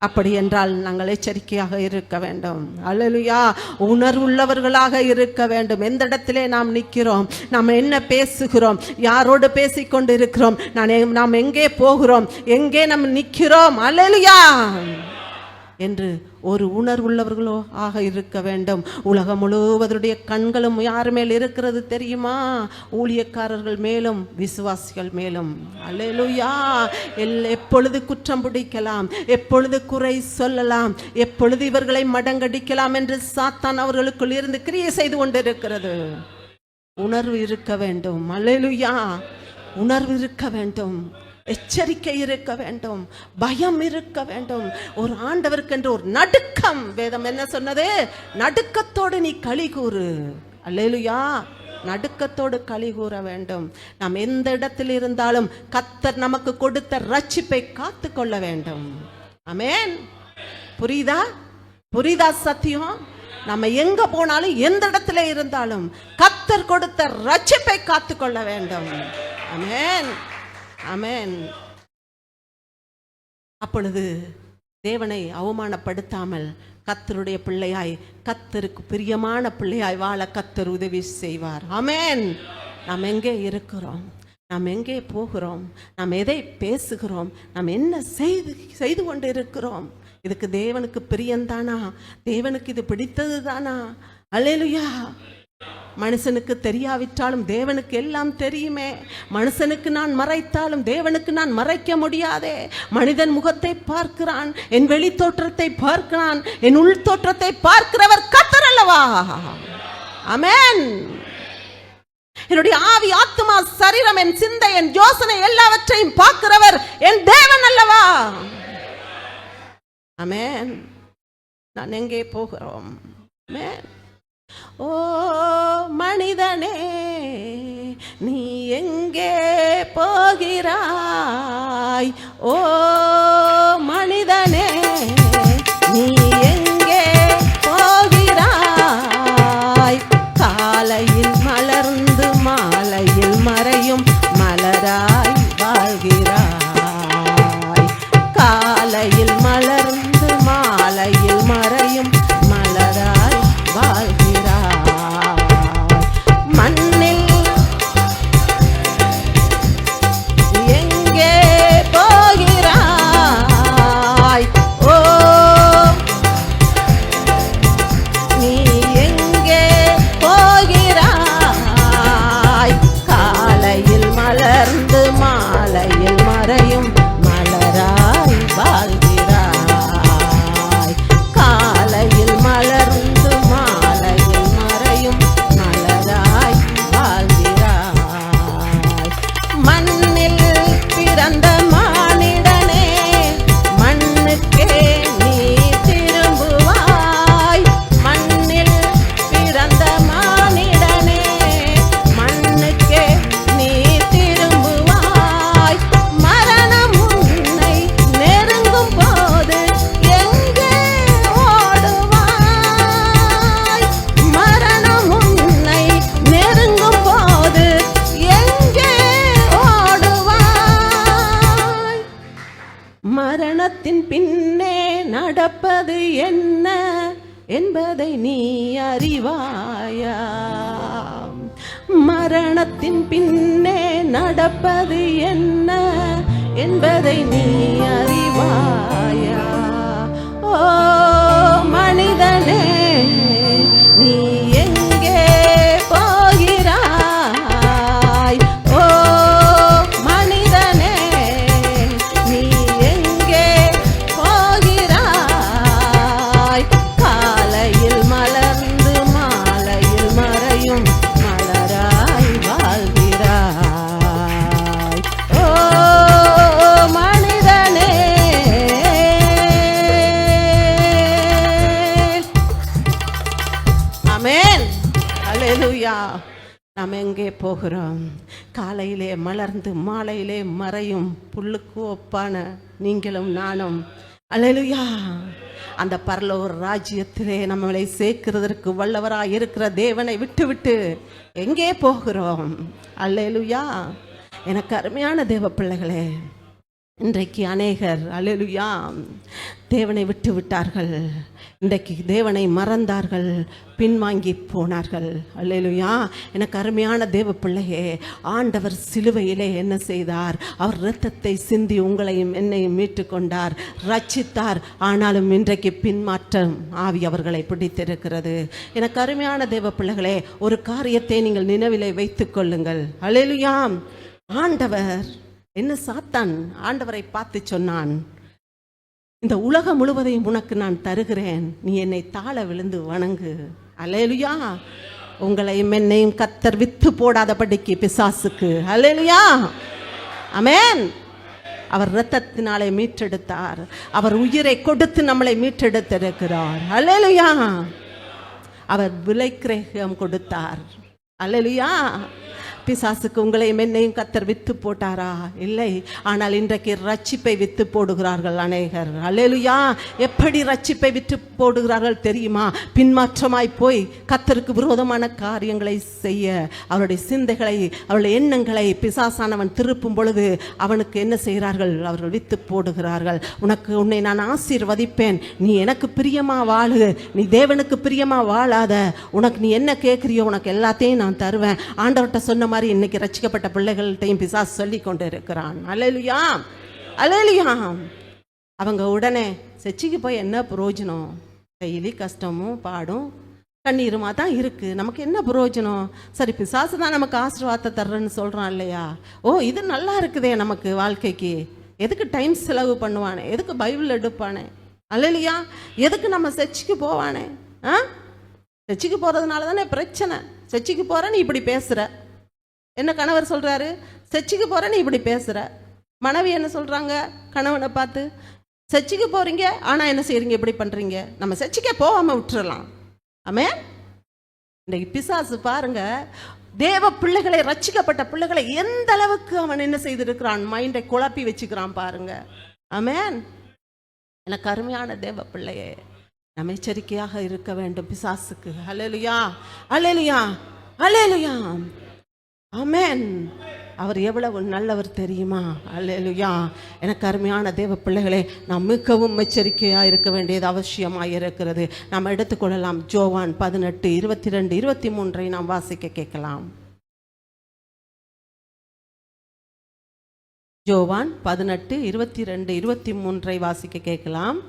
அப்படி என்றால் நாங்கள் எச்சரிக்கையாக இருக்க வேண்டும். அல்லேலூயா. உணர்வுள்ளவர்களாக இருக்க வேண்டும். எந்த இடத்திலே நாம் நிற்கிறோம், நாம் என்ன பேசுகிறோம், யாரோடு பேசிக்கொண்டு இருக்கிறோம், நாம் எங்கே போகிறோம், எங்கே நாம் நிற்கிறோம், அல்லேலூயா என்று ஒரு உணர்வுள்ளவர்களோ ஆக இருக்க வேண்டும். உலகம் முழுவதுடைய கண்களும் யார் மேல் இருக்கிறது தெரியுமா? ஊழியக்காரர்கள் மேலும் விசுவாசிகள் மேலும். அல்லேலூயா. எப்பொழுது குற்றம் பிடிக்கலாம், எப்பொழுது குறை சொல்லலாம், எப்பொழுது இவர்களை மடங்கடிக்கலாம் என்று சாத்தான் அவர்களுக்குள் இருந்து கிரியை செய்து கொண்டிருக்கிறது. உணர்வு இருக்க வேண்டும். அல்லேலூயா. உணர்வு இருக்க வேண்டும், எச்சரிக்கை இருக்க வேண்டும், பயம் இருக்க வேண்டும். ஒரு ஆண்டவருக்கு என்று ஒரு நடுக்கம். வேதம் என்ன சொன்னது? நடுக்கத்தோடு நீ களி கூறு. அல்லேலூயா. நடுக்கத்தோடு களி கூற வேண்டும். நாம் எந்த இடத்தில் இருந்தாலும் கர்த்தர் நமக்கு கொடுத்த ரட்சிப்பை காத்து கொள்ள வேண்டும். ஆமென். புரியுதா? புரியுதா சத்தியம்? நம்ம எங்க போனாலும் எந்த இடத்துல இருந்தாலும் கர்த்தர் கொடுத்த ரட்சிப்பை காத்து கொள்ள வேண்டும். ஆமென், ஆமென். அப்பொழுது தேவனை அவமானப்படுத்தாமல் கர்த்தருடைய பிள்ளையாய், கர்த்தருக்கு பிரியமான பிள்ளையாய் வாழ கர்த்தர் உதவி செய்வார். ஆமென். நாம் எங்கே இருக்கிறோம், நாம் எங்கே போகிறோம், நாம் எதை பேசுகிறோம், நாம் என்ன செய்து கொண்டு இருக்கிறோம், இதுக்கு தேவனுக்கு பிரியந்தானா? தேவனுக்கு இது பிடித்தது தானா? அல்லேலூயா. மனுஷனுக்கு தெரியாவிட்டாலும் தேவனுக்கு எல்லாம் தெரியுமே. மனுஷனுக்கு நான் மறைத்தாலும் தேவனுக்கு நான் மறைக்க முடியாதே. மனிதன் முகத்தை பார்க்கிறான், என் வெளி தோற்றத்தை பார்க்கிறான், என் உள் தோற்றத்தை பார்க்கிறவர் கர்த்தர் அல்லவா? ஆமென். என்னுடைய ஆவி, ஆத்துமா, சரீரம், என் சிந்தை, என் யோசனை எல்லாவற்றையும் பார்க்கிறவர் என் தேவன் அல்லவா? ஆமென். நான் எங்கே போகிறோம்? ஆமென். ஓ மனிதனே, நீ எங்கே போகிறாய்? ஓ மனிதனே, நீ எங்கே போகிறாய்? காலையில் மலர்ந்து மாலையில் மறையும் மலராய் வாழ்கிறாய். காலையில் மலர்ந்து மாலையில் மறையும் மலராய் வாழ்கிறாய். மண்ணில் எங்கே போகிறாய்? ஓ நீ எங்கே போகிறாய்? காலையில் மலர்ந்து மாலையில் மறையும் மலராய் வாழ்கிறாய். காலையில் மலர்ந்து மாலையில் மறையும் மலராய் வாழ்கிறாய். மண்ணில் பிறந்த மானிடனே, மண்ணுக்கே நீ திரும்புவாய். மண்ணில் பிறந்த மானிடனே, மண்ணுக்கே நீ திரும்புவாய். மரணம் உன்னை நெருங்கும் போது எங்கே ஓடுவாய்? மரணம் உன்னை நெருங்கும் போது எங்கே ஓடுவாய்? மரணத்தின் பின்னே நடப்பது என்ன? என்பதை நீ அறிவாயா? மரணத்தின் பின்னே நடப்பது என்ன என்பதை நீ அறிவாயா? ஓ மனிதனே, நீ எங்கே போகிறாய்? ஓ மனிதனே, நீ எங்கே போகிறாய்? காலையில் மலர்ந்து மாலையில் மறையும் மலராய் வாழ்கிறாய். ஓ மனிதனே, ஆமென், அல்லேலூயா. நாம் எங்கே போகிறோம்? காலையிலே மலர்ந்து மாலையிலே மறையும் புல்லுக்கு ஒப்பான நீங்களும் நானும், அல்லேலூயா, அந்த பரலோக ராஜ்யத்திலே நம்மளை சேர்க்கிறதற்கு வல்லவராய் இருக்கிற தேவனை விட்டு எங்கே போகிறோம்? அல்லேலூயா. எனக்கு அருமையான தேவ பிள்ளைகளே, இன்றைக்கு அநேகர் அல்லேலூயா தேவனை விட்டு விட்டார்கள். இன்றைக்கு தேவனை மறந்தார்கள், பின்வாங்கி போனார்கள். அல்லேலூயா. எனக்கு அருமையான தேவ பிள்ளையே, ஆண்டவர் சிலுவையிலே என்ன செய்தார்? அவர் இரத்தத்தை சிந்தி உங்களையும் என்னையும் மீட்டு கொண்டார், ரட்சித்தார். ஆனாலும் இன்றைக்கு பின்மாற்றம் ஆவி அவர்களை பிடித்திருக்கிறது. எனக்கு அருமையான தேவ பிள்ளைகளே, ஒரு காரியத்தை நீங்கள் நினைவிலே வைத்துக் கொள்ளுங்கள். அல்லேலூயா. ஆண்டவர் என்ன, சாத்தான் ஆண்டவரை பார்த்து சொன்னான், இந்த உலகம் முழுவதையும் உனக்கு நான் தருகிறேன், நீ என்னை தாழ விழுந்து வணங்கு. அல்லேலூயா. உங்களையும் என்னையும் கர்த்தர் வித்து போடாதபடிக்கு பிசாசுக்கு, அல்லேலூயா, ஆமென், அவர் இரத்தத்தினாலே மீட்டெடுத்தார். அவர் உயிரை கொடுத்து நம்மளை மீட்டெடுத்திருக்கிறார். அல்லேலூயா. அவர் விலைக்கிரயம் கொடுத்தார். அல்லேலூயா. பிசாசுக்கு உங்களையும் என்னையும் கர்த்தர் வித்து போட்டாரா? இல்லை. ஆனால் இன்றைக்கு ரட்சிப்பை வித்து போடுகிறார்கள் அநேகர். அல்லேலூயா. எப்படி ரட்சிப்பை வித்து போடுகிறார்கள் தெரியுமா? பின்மாற்றமாய் போய் கர்த்தருக்கு விரோதமான காரியங்களை செய்ய அவருடைய சிந்தைகளை, அவருடைய எண்ணங்களை பிசாசானவன் திருப்பும் பொழுது அவனுக்கு என்ன செய்கிறார்கள்? அவர்கள் வித்து போடுகிறார்கள். உன்னை நான் ஆசீர்வதிப்பேன், நீ எனக்கு பிரியமா வாழு, நீ தேவனுக்கு பிரியமா வாழாத, உனக்கு நீ என்ன கேட்குறியோ உனக்கு எல்லாத்தையும் நான் தருவேன். ஆண்டவர்கிட்ட சொன்ன மாதிரி இன்னைக்கு ரட்சிக்கப்பட்ட பிள்ளைகள்கிட்டையும் பிசாசு சொல்லி கொண்டு இருக்கிறான். அல்லேலூயா, அல்லேலூயா. அவங்க உடனே சர்ச்சுக்கு போய் என்ன பிரயோஜனம்? டெய்லி கஷ்டமும் பாடும் கண்ணீருமா தான் இருக்கு, நமக்கு என்ன பிரயோஜனம்? சரி, பிசாசு தான் நமக்கு ஆசீர்வாதத்தை தர்றேன்னு சொல்றான் இல்லையா? ஓ, இது நல்லா இருக்குதே நமக்கு வாழ்க்கைக்கு, எதுக்கு டைம் செலவு பண்ணுவானே, எதுக்கு பைபிள் எடுப்பானே, அல்லேலூயா, எதுக்கு நம்ம சர்ச்சுக்கு போவானே? சர்ச்சுக்கு போறதுனால தானே பிரச்சனை. சர்ச்சுக்கு போற நீ இப்படி பேசுற, என்ன கணவர் சொல்றாரு? சர்ச்சுக்கு போற நீ இப்படி பேசுற. மனைவி என்ன சொல்றாங்க கணவனை பார்த்து? சர்ச்சுக்கு போறீங்க, ஆனா என்ன செய்றீங்க, இப்படி பண்றீங்க. நம்ம சர்ச்சுக்கே போகாம விட்டுறலாம். ஆமென். இன்னைக்கு பிசாசு பாருங்க, தேவ பிள்ளைகளை, ரட்சிக்கப்பட்ட பிள்ளைகளை எந்த அளவுக்கு அவன் என்ன செய்திருக்கிறான், மைண்டை குழப்பி வச்சுக்கிறான் பாருங்க. ஆமென். எனக்கு அருமையான தேவ பிள்ளையே, நம்ம எச்சரிக்கையாக இருக்க வேண்டும் பிசாசுக்கு. அல்லேலூயா, அல்லேலூயா, அல்லேலூயா, ஆமென். அவர் எவ்வளவு நல்லவர் தெரியுமா? அல்லேலூயா. எனக்கு அருமையான தேவ பிள்ளைகளே, நாம் மிகவும் எச்சரிக்கையாக இருக்க வேண்டியது அவசியமாக இருக்கிறது. நாம் எடுத்துக்கொள்ளலாம். யோவான் 18, 22, 23 நாம் வாசிக்க கேட்கலாம். யோவான் 18, 22, 23 வாசிக்க கேட்கலாம்.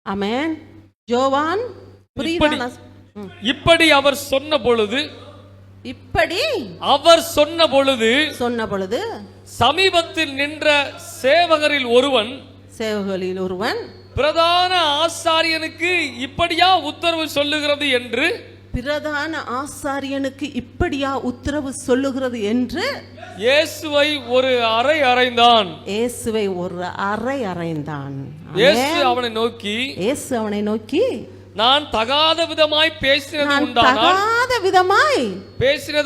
ஆமென். யோவான், இப்படி அவர் சொன்ன பொழுது, இப்படி அவர் சொன்ன பொழுது சமீபத்தில் நின்ற சேவகரில் ஒருவன் பிரதான ஆசாரியனுக்கு இப்படியா உத்தரவு சொல்லுகிறது என்று, பிரதான ஆசாரியனுக்கு இப்படியா உத்தரவு சொல்லுகிறது என்று இயேசுவை ஒரு அறை அறைந்தான். இயேசுவை ஒரு அறை அறைந்தான். இயேசு அவனை நோக்கி நான் தகாத விதமாய் பேசினது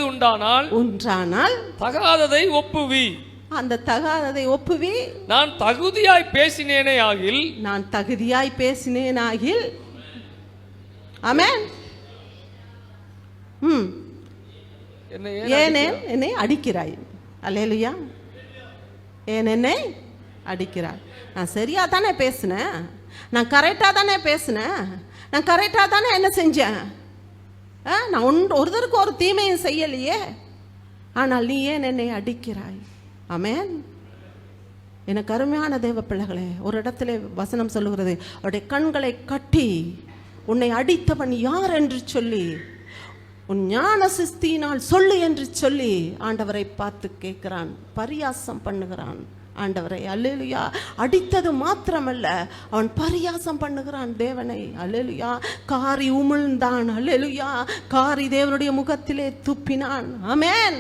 உண்டானால் தகாததை ஒப்புவி. அந்த தகாததை ஒப்புவி. நான் தகுதியாய் பேசினேனாகில். ஆமென். ஏனேன் என்னை அடிக்கிறாய்? அல்லேலூயா. ஏன் என்னை அடிக்கிறாள். நான் சரியா தானே பேசினேன், நான் கரெக்டாக தானே பேசினேன், நான் கரெக்டாக தானே என்ன செஞ்சேன், நான் ஒருத்தருக்கு ஒரு தீமையும் செய்யலையே, ஆனால் நீ ஏன் என்னை அடிக்கிறாய்? ஆமென். எனக்கு அருமையான தேவ பிள்ளைகளே, ஒரு இடத்துல வசனம் சொல்லுகிறது, அவருடைய கண்களை கட்டி உன்னை அடித்தவன் யார் என்று சொல்லி உன் ஞான சிஸ்தியினால் சொல்லு என்று சொல்லி ஆண்டவரை பார்த்து கேட்கிறான், பரியாசம் பண்ணுகிறான் ஆண்டவரை. அல்லேலூயா. அடித்தது மாத்திரமல்ல, அவன் பரியாசம் பண்ணுகிறான் தேவனை. அல்லேலூயா. காரி உமிழ்ந்தான். அல்லேலூயா. காரி தேவனுடைய முகத்திலே துப்பினான். ஆமென்.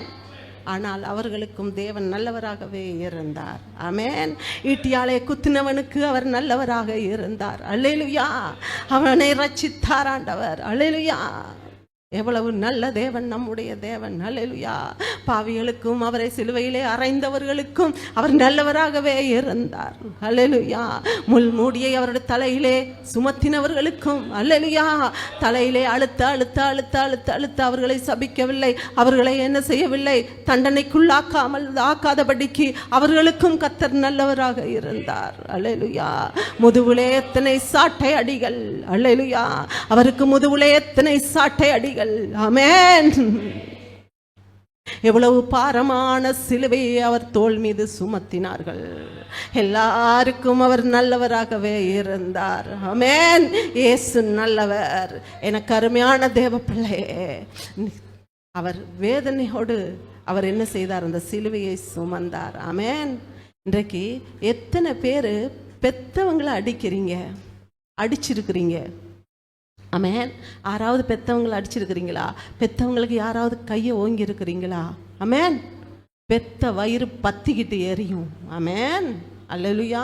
ஆனால் அவர்களுக்கும் தேவன் நல்லவராகவே இருந்தார். ஆமென். ஈட்டியாலே குத்தினவனுக்கு அவர் நல்லவராக இருந்தார். அல்லேலூயா. அவனை ரட்சித்தார் ஆண்டவர். அல்லேலூயா. எவ்வளவு நல்ல தேவன் நம்முடைய தேவன். அல்லேலூயா. பாவிகளுக்கும் அவரை சிலுவையிலே அறைந்தவர்களுக்கும் அவர் நல்லவராகவே இருந்தார். அல்லேலூயா. முள் மூடியை அவருடைய தலையிலே சுமத்தினவர்களுக்கும் அல்லேலூயா தலையிலே அழுத்த அழுத்த அழுத்த அழுத்த அழுத்த அவர்களை சபிக்கவில்லை, அவர்களை என்ன செய்யவில்லை, ஆக்காதபடிக்கு அவர்களுக்கும் கர்த்தர் நல்லவராக இருந்தார். அல்லேலூயா. முதுகுலே எத்தனை சாட்டை அடிகள். அல்லேலூயா. அவருக்கு முதுகுலே எத்தனை சாட்டை அடிகள். ஆமென். எவ்வளவு பாரமான சிலுவையை அவர் தோள் மீது சுமத்தினார்கள். எல்லாருக்கும் அவர் நல்லவராகவே இருந்தார். ஆமென். இயேசு நல்லவர். எனக்கு அருமையான தேவ பிள்ளையே, அவர் வேதனையோடு அவர் என்ன செய்தார், அந்த சிலுவையை சுமந்தார். ஆமென். இன்றைக்கு எத்தனை பேர் பெத்தவங்களை அடிக்கிறீங்க, அடிச்சிருக்கிறீங்க? ஆமென். யாராவது பெத்தவங்களை அடிச்சிருக்கிறீங்களா? பெத்தவங்களுக்கு யாராவது கையை ஓங்கி இருக்கிறீங்களா? ஆமென். பெத்த வயிறு பத்திக்கிட்டு எரியும். ஆமென். அல்லேலூயா.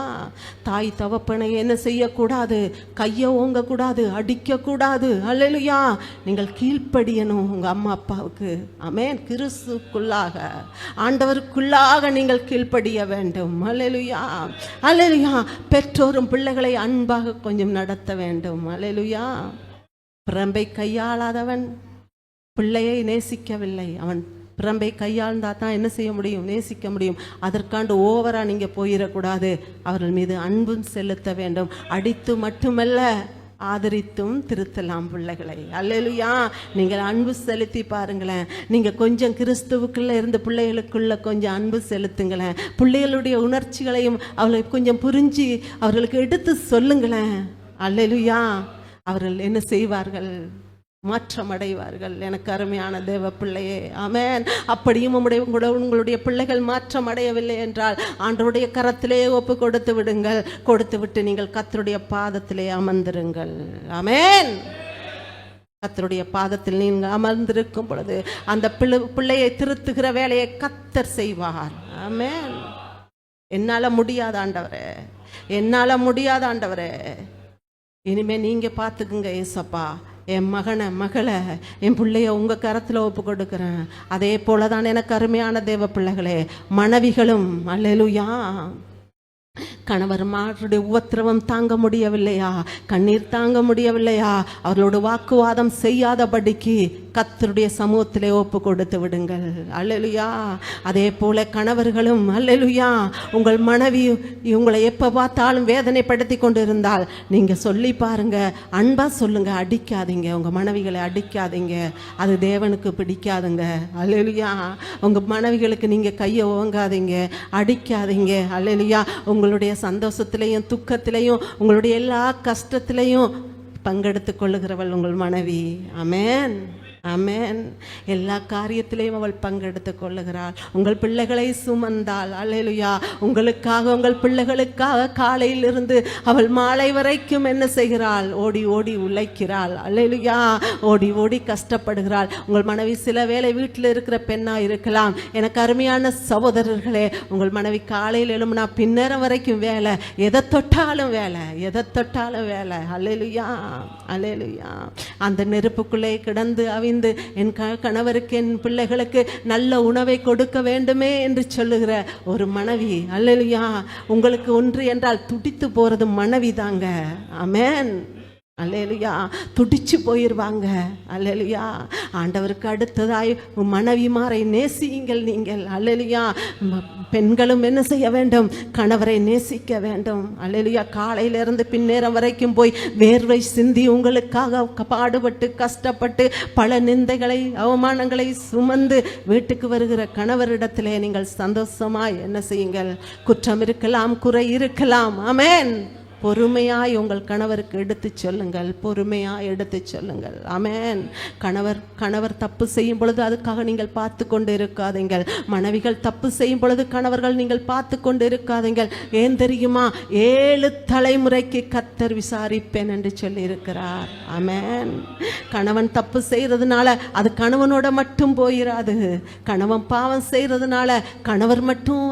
தாய் தகப்பனை என்ன செய்யக்கூடாது, கையை ஓங்கக்கூடாது, அடிக்கக்கூடாது. அல்லேலூயா. நீங்கள் கீழ்ப்படியணும் உங்கள் அம்மா அப்பாவுக்கு. ஆமென். கிறிஸ்துக்குள்ளாக ஆண்டவருக்குள்ளாக நீங்கள் கீழ்ப்படிய வேண்டும். அல்லேலூயா. அல்லேலூயா. பெற்றோரும் பிள்ளைகளை அன்பாக கொஞ்சம் நடத்த வேண்டும். அல்லேலூயா. பிரம்பை கையாளாதவன் பிள்ளையை நேசிக்கவில்லை. அவன் பிரம்பை கையாழ்ந்தா தான் என்ன செய்ய முடியும், நேசிக்க முடியும். அதற்காண்டு ஓவரா நீங்க போயிடக்கூடாது. அவர்கள் மீது அன்பும் செலுத்த வேண்டும். அடித்து மட்டுமல்ல, ஆதரித்தும் திருத்தலாம் பிள்ளைகளை. அல்லேலூயா. நீங்கள் அன்பு செலுத்தி பாருங்களேன். நீங்கள் கொஞ்சம் கிறிஸ்துவுக்குள்ளே இருந்து பிள்ளைகளுக்குள்ள கொஞ்சம் அன்பு செலுத்துங்களேன். பிள்ளைகளுடைய உணர்ச்சிகளையும் அவர்களுக்கு கொஞ்சம் புரிஞ்சு அவர்களுக்கு எடுத்து சொல்லுங்களேன். அல்லேலூயா. அவர்கள் என்ன செய்வார்கள், மாற்றம் அடைவார்கள். எனக்கு அருமையான தேவ பிள்ளையே. ஆமென். அப்படியும் உங்களுடைய பிள்ளைகள் மாற்றம் அடையவில்லை என்றால் ஆண்டவருடைய கரத்திலே ஒப்பு கொடுத்து விடுங்கள். கொடுத்து விட்டு நீங்கள் கர்த்தருடைய பாதத்திலே அமர்ந்திருங்கள். ஆமென். கர்த்தருடைய பாதத்தில் நீங்கள் அமர்ந்திருக்கும் பொழுது அந்த பிள்ளையை திருத்துகிற வேலையை கர்த்தர் செய்வார். ஆமென். என்னால முடியாத ஆண்டவரே, என்னால முடியாத ஆண்டவரே, இனிமே நீங்க பார்த்துக்குங்க ஏசப்பா. என் மகளை என் பிள்ளைய உங்கள் கரத்தில் ஒப்பு கொடுக்குறேன். அதே போல தான் எனக்கு அருமையான தேவ பிள்ளைகளே, மனைவிகளும் அல்லேலூயா, கணவர்மாருடைய உபத்திரவம் தாங்க முடியவில்லையா, கண்ணீர் தாங்க முடியவில்லையா, அவர்களோட வாக்குவாதம் செய்யாதபடிக்கு கர்த்தருடைய சமூகத்திலே ஒப்பு கொடுத்து விடுங்கள். அல்லேலூயா. அதே போல கணவர்களும் அல்லேலூயா, உங்கள் மனைவி உங்களை எப்போ பார்த்தாலும் வேதனைப்படுத்தி கொண்டு இருந்தால் நீங்கள் சொல்லி பாருங்க, அன்பா சொல்லுங்க, அடிக்காதீங்க, உங்கள் மனைவிகளை அடிக்காதீங்க, அது தேவனுக்கு பிடிக்காதுங்க. அல்லேலூயா. உங்கள் மனைவிகளுக்கு நீங்கள் கையை ஓங்காதீங்க, அடிக்காதீங்க. அல்லேலூயா. உங்களுடைய சந்தோஷத்திலையும் துக்கத்திலையும் உங்களுடைய எல்லா கஷ்டத்திலையும் பங்கெடுத்து கொள்ளுகிறவள் உங்கள் மனைவி. ஆமென். ஆமென். எல்லா காரியத்திலையும் அவள் பங்கெடுத்து கொள்ளுகிறாள். உங்கள் பிள்ளைகளை சுமந்தாள். அல்லேலூயா. உங்களுக்காக உங்கள் பிள்ளைகளுக்காக காலையிலிருந்து அவள் மாலை வரைக்கும் என்ன செய்கிறாள், ஓடி ஓடி உழைக்கிறாள். அல்லேலூயா. ஓடி ஓடி கஷ்டப்படுகிறாள். உங்கள் மனைவி சில வேளை வீட்டில் இருக்கிற பெண்ணா இருக்கலாம். எனக்கு அருமையான சகோதரர்களே, உங்கள் மனைவி காலையில் எழும்புனா பின்னரம் வரைக்கும் வேலை, எதை தொட்டாலும் வேலை, எதை தொட்டாலும் வேலை. அல்லேலூயா. அல்லேலூயா. அந்த நெருப்புக்குள்ளே கிடந்து என் கணவருக்கு என் பிள்ளைகளுக்கு நல்ல உணவை கொடுக்க வேண்டுமே என்று சொல்லுகிற ஒரு மனைவி. அல்லேலூயா. உங்களுக்கு ஒன்று என்றால் துடித்து போறது மனைவி தாங்க. ஆமென். அல்லேலுயா, துடிச்சு போயிடுவாங்க. அல்லேலுயா, ஆண்டவருக்கு அடுத்ததாய் மனைவிமாரை நேசியுங்கள் நீங்கள். அல்லேலுயா, பெண்களும் என்ன செய்ய வேண்டும்? கணவரை நேசிக்க வேண்டும். அல்லேலுயா, காலையிலிருந்து பின்னேரம் வரைக்கும் போய் வேர்வை சிந்தி உங்களுக்காக பாடுபட்டு கஷ்டப்பட்டு பல நிந்தைகளை அவமானங்களை சுமந்து வீட்டுக்கு வருகிற கணவரிடத்திலே நீங்கள் சந்தோஷமாய் என்ன செய்யுங்கள்? குற்றம் இருக்கலாம், குறை இருக்கலாம், ஆமென், பொறுமையாய் உங்கள் கணவருக்கு எடுத்து சொல்லுங்கள். பொறுமையாய் எடுத்து சொல்லுங்கள். ஆமென். கணவர் தப்பு செய்யும் பொழுது அதுக்காக நீங்கள் பார்த்து கொண்டு இருக்காதீங்கள். மனைவிகள் தப்பு செய்யும் பொழுது கணவர்கள் நீங்கள் பார்த்து கொண்டு இருக்காதீங்கள். ஏன் தெரியுமா? 7 தலைமுறைக்கு கர்த்தர் விசாரிப்பேன் என்று சொல்லி இருக்கிறார். ஆமென். கணவன் தப்பு செய்யறதுனால அது கணவனோட மட்டும் போயிடாது. கணவன் பாவம் செய்யறதுனால கணவர் மட்டும்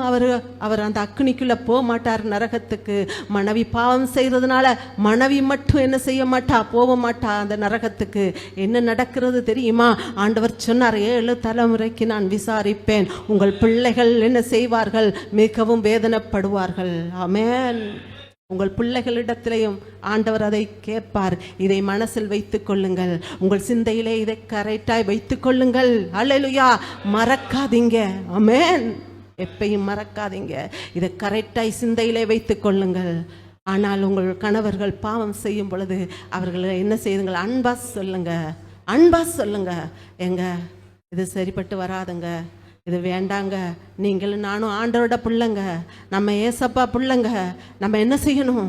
அவர் அந்த அக்னிக்குள்ள போக மாட்டார் நரகத்துக்கு. மனைவி பாவம் செய்யறதுனால மனைவி மட்டும் என்ன செய்ய மாட்டா? போக மாட்டா அந்த நரகத்துக்கு. என்ன நடக்கிறது தெரியுமா? ஆண்டவர் சொன்னார், 7 தலைமுறைக்கு நான் விசாரிப்பேன். உங்கள் பிள்ளைகள் என்ன செய்வார்கள்? மிகவும் வேதனைப்படுவார்கள். ஆமென். உங்கள் பிள்ளைகளிடத்திலையும் ஆண்டவர் அதை கேட்பார். இதை மனசில் வைத்துக் கொள்ளுங்கள். உங்கள் சிந்தையிலே இதை கரெக்டாய் வைத்துக் கொள்ளுங்கள். அல்லேலூயா, மறக்காதீங்க. ஆமென். எப்பையும் மறக்காதீங்க. இதை கரெக்டாய் சிந்தையிலே வைத்துக் கொள்ளுங்கள். ஆனால் உங்கள் கணவர்கள் பாவம் செய்யும் பொழுது அவர்களை என்ன செய்யுங்கள்? அன்பா சொல்லுங்க. அன்பா சொல்லுங்க, எங்க இது சரிப்பட்டு வராதுங்க, இது வேண்டாங்க, நீங்களும் நானும் ஆண்டவரோட பிள்ளைங்க, நம்ம ஏசப்பா பிள்ளைங்க, நம்ம என்ன செய்யணும்?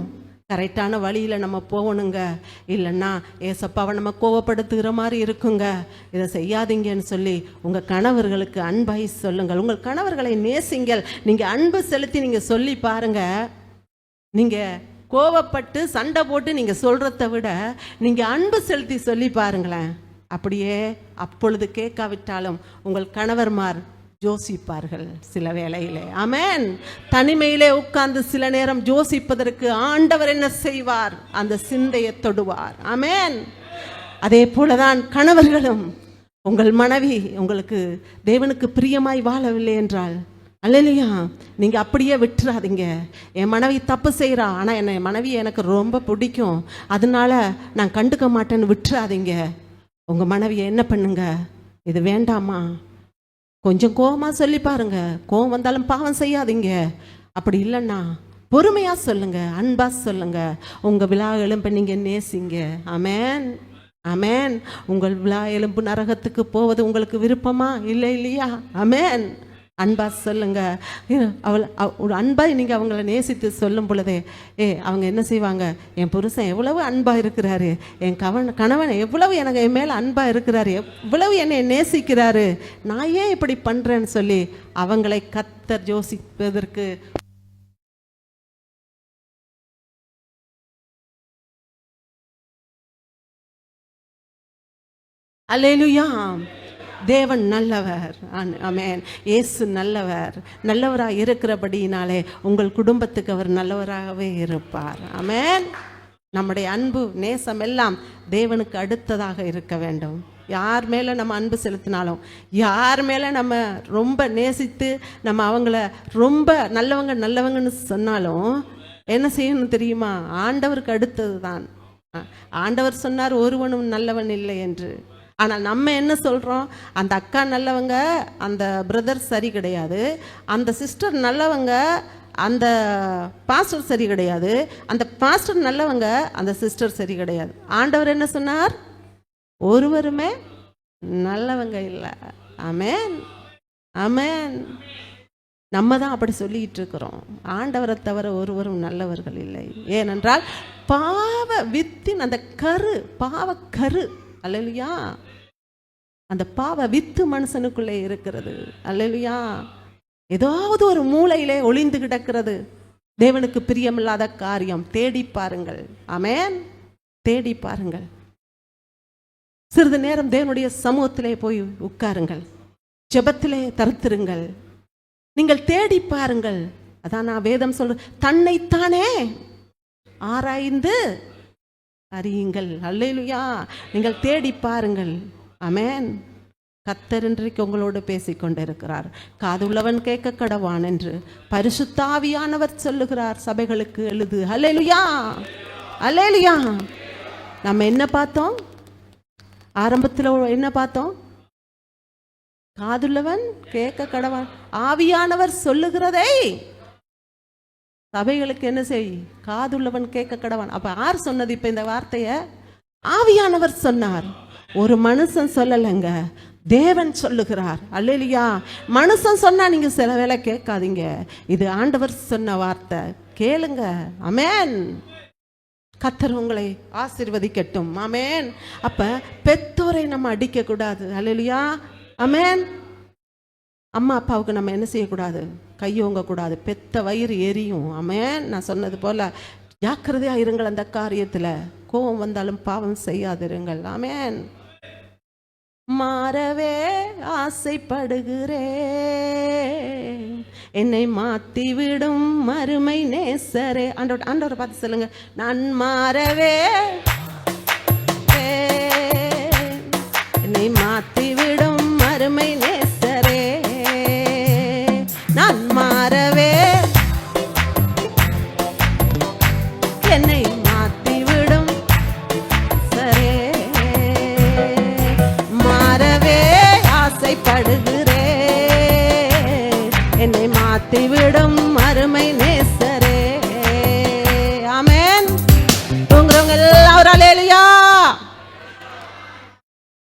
கரெக்டான வழியில் நம்ம போகணுங்க. இல்லைன்னா ஏசப்பாவை நம்ம கோவப்படுத்துகிற மாதிரி இருக்குங்க. இதை செய்யாதீங்கன்னு சொல்லி உங்கள் கணவர்களுக்கு அன்பாய் சொல்லுங்கள். உங்கள் கணவர்களை நேசிங்கள். நீங்கள் அன்பு செலுத்தி நீங்கள் சொல்லி பாருங்க. நீங்கள் கோவப்பட்டு சண்டை போட்டு நீங்கள் சொல்கிறத விட நீங்கள் அன்பு செலுத்தி சொல்லி பாருங்களேன். அப்படியே அப்பொழுது கேட்காவிட்டாலும் உங்கள் கணவர்மார் யோசிப்பார்கள் சில வேளையிலே. ஆமென். தனிமையிலே உட்கார்ந்து சில நேரம் யோசிப்பதற்கு ஆண்டவர் என்ன செய்வார்? அந்த சிந்தையை தொடுவார். ஆமென். அதே போலதான் கணவர்களும். உங்கள் மனைவி உங்களுக்கு தேவனுக்கு பிரியமாய் வாழவில்லை என்றால் அல்லேலூயா, நீங்கள் அப்படியே விட்டுறாதீங்க. என் மனைவி தப்பு செய்கிறா, ஆனால் என் மனைவி எனக்கு ரொம்ப பிடிக்கும், அதனால நான் கண்டுக்க மாட்டேன்னு விட்டுறாதீங்க. உங்கள் மனைவியை என்ன பண்ணுங்க? இது வேண்டாமா? கொஞ்சம் கோபமாக சொல்லி பாருங்க. கோபம் வந்தாலும் பாவம் செய்யாதீங்க. அப்படி இல்லைன்னா பொறுமையாக சொல்லுங்க, அன்பாக சொல்லுங்க. உங்கள் விழா எலும்பை நீங்கள் நேசிங்க. ஆமென். ஆமென். உங்கள் விழா எலும்பு நரகத்துக்கு போவது உங்களுக்கு விருப்பமா? இல்லை இல்லையா? ஆமென். அன்பா சொல்லுங்க. ஒரு அன்பாய் நீங்கள் அவங்கள நேசித்து சொல்லும் பொழுதே அவங்க என்ன செய்வாங்க? என் புருஷன் எவ்வளவு அன்பாக இருக்கிறாரு, என் கணவன் எவ்வளவு எனக்கு என் மேலே அன்பாக இருக்கிறாரு, எவ்வளவு என்னை நேசிக்கிறாரு, நான் ஏன் இப்படி பண்ணுறேன்னு சொல்லி அவங்களை கர்த்தர் யோசிப்பதற்கு அல்லேலூயா. தேவன் நல்லவர். ஆமென். இயேசு நல்லவர். நல்லவராக இருக்கிறபடியினாலே உங்கள் குடும்பத்துக்கு அவர் நல்லவராகவே இருப்பார். ஆமென். நம்முடைய அன்பு நேசம் எல்லாம் தேவனுக்கு அடுத்ததாக இருக்க வேண்டும். யார் மேலே நம்ம அன்பு செலுத்தினாலும், யார் மேலே நம்ம ரொம்ப நேசித்து நம்ம அவங்கள ரொம்ப நல்லவங்கன்னு சொன்னாலும் என்ன செய்யணும் தெரியுமா? ஆண்டவருக்கு அடுத்தது தான். ஆண்டவர் சொன்னார், ஒருவனும் நல்லவன் இல்லை என்று. ஆனால் நம்ம என்ன சொல்கிறோம்? அந்த அக்கா நல்லவங்க, அந்த பிரதர் சரி கிடையாது, அந்த சிஸ்டர் நல்லவங்க, அந்த பாஸ்டர் சரி கிடையாது, அந்த பாஸ்டர் நல்லவங்க, அந்த சிஸ்டர் சரி கிடையாது. ஆண்டவர் என்ன சொன்னார்? ஒருவருமே நல்லவங்க இல்லை. ஆமென். ஆமென். நம்ம தான் அப்படி சொல்லிக்கிட்டு இருக்கிறோம். ஆண்டவரை தவிர ஒருவரும் நல்லவர்கள் இல்லை. ஏனென்றால் பாவ வித்தின் அந்த கரு, பாவக்கரு, அல்லேலூயா, அந்த பாவ வித்து மனுஷனுக்குள்ளே இருக்கிறது. அல்லேலூயா. ஏதாவது ஒரு மூலையிலே ஒளிந்து கிடக்கிறது. தேவனுக்கு பிரியமில்லாத காரியம். தேடி பாருங்கள். ஆமென். தேடி பாருங்கள். சிறிது நேரம் தேவனுடைய சமூகத்திலே போய் உட்காருங்கள். ஜெபத்திலே தரித்திருங்கள். நீங்கள் தேடி பாருங்கள். அதான் நான் வேதம் சொல்ற, தன்னைத்தானே ஆராய்ந்து அறியுங்கள். அல்லேலூயா. நீங்கள் தேடி பாருங்கள். ஆமென். கர்த்தர் இன்றைக்கு உங்களோடு பேசிக்கொண்டிருக்கிறார். காதுள்ளவன் கேட்க கடவான் என்று பரிசுத்த ஆவியானவர் சொல்லுகிறார். சபைகளுக்கு எழுது. அல்லேலூயா. அல்லேலூயா. நம்ம என்ன பார்த்தோம்? ஆரம்பத்தில் என்ன பார்த்தோம்? காதுள்ளவன் கேட்க கடவன். ஆவியானவர் சொல்லுகிறதை சபைகளுக்கு என்ன செய்? காதுள்ளவன் கேட்க கடவன். அப்ப யார் சொன்னது இப்ப இந்த வார்த்தைய? ஆவியானவர் சொன்னார். ஒரு மனுஷன் சொல்லலைங்க, தேவன் சொல்லுகிறார். அல்லேலூயா. மனுஷன் சொன்னா நீங்க சில வேளை கேட்காதீங்க. இது ஆண்டவர் சொன்ன வார்த்தை, கேளுங்க. ஆமென். கர்த்தர் உங்களை ஆசீர்வதிக்கட்டும். ஆமென். அப்ப பெற்றோரை நம்ம அடிக்க கூடாது. அல்லேலூயா. ஆமென். அம்மா அப்பாவுக்கு நம்ம என்ன செய்யக்கூடாது? கையோங்க கூடாது. பெத்த வயிறு எரியும். ஆமென். நான் சொன்னது போல ஜாக்கிரதையா இருங்கள் அந்த காரியத்துல. கோபம் வந்தாலும் பாவம் செய்யாதிருங்கள். ஆமென். மாறவே ஆசைப்படுகிறேன், என்னை மாத்தி விடும் மறுமை நேசரே. ஆண்டவரை பார்த்து சொல்லுங்க, நான் மாறவே என்னை மாத்தி விடும் மறுமை நேசரே. நான் மாறவே என்னை மாத்தி விடும் சரே. மாறவே ஆசைப்படுகிறேன், என்னை மாத்தி விடும் அருமை நேசரே. ஆமென். தூங்குறவங்க எல்லாரும் அல்லேலூயா.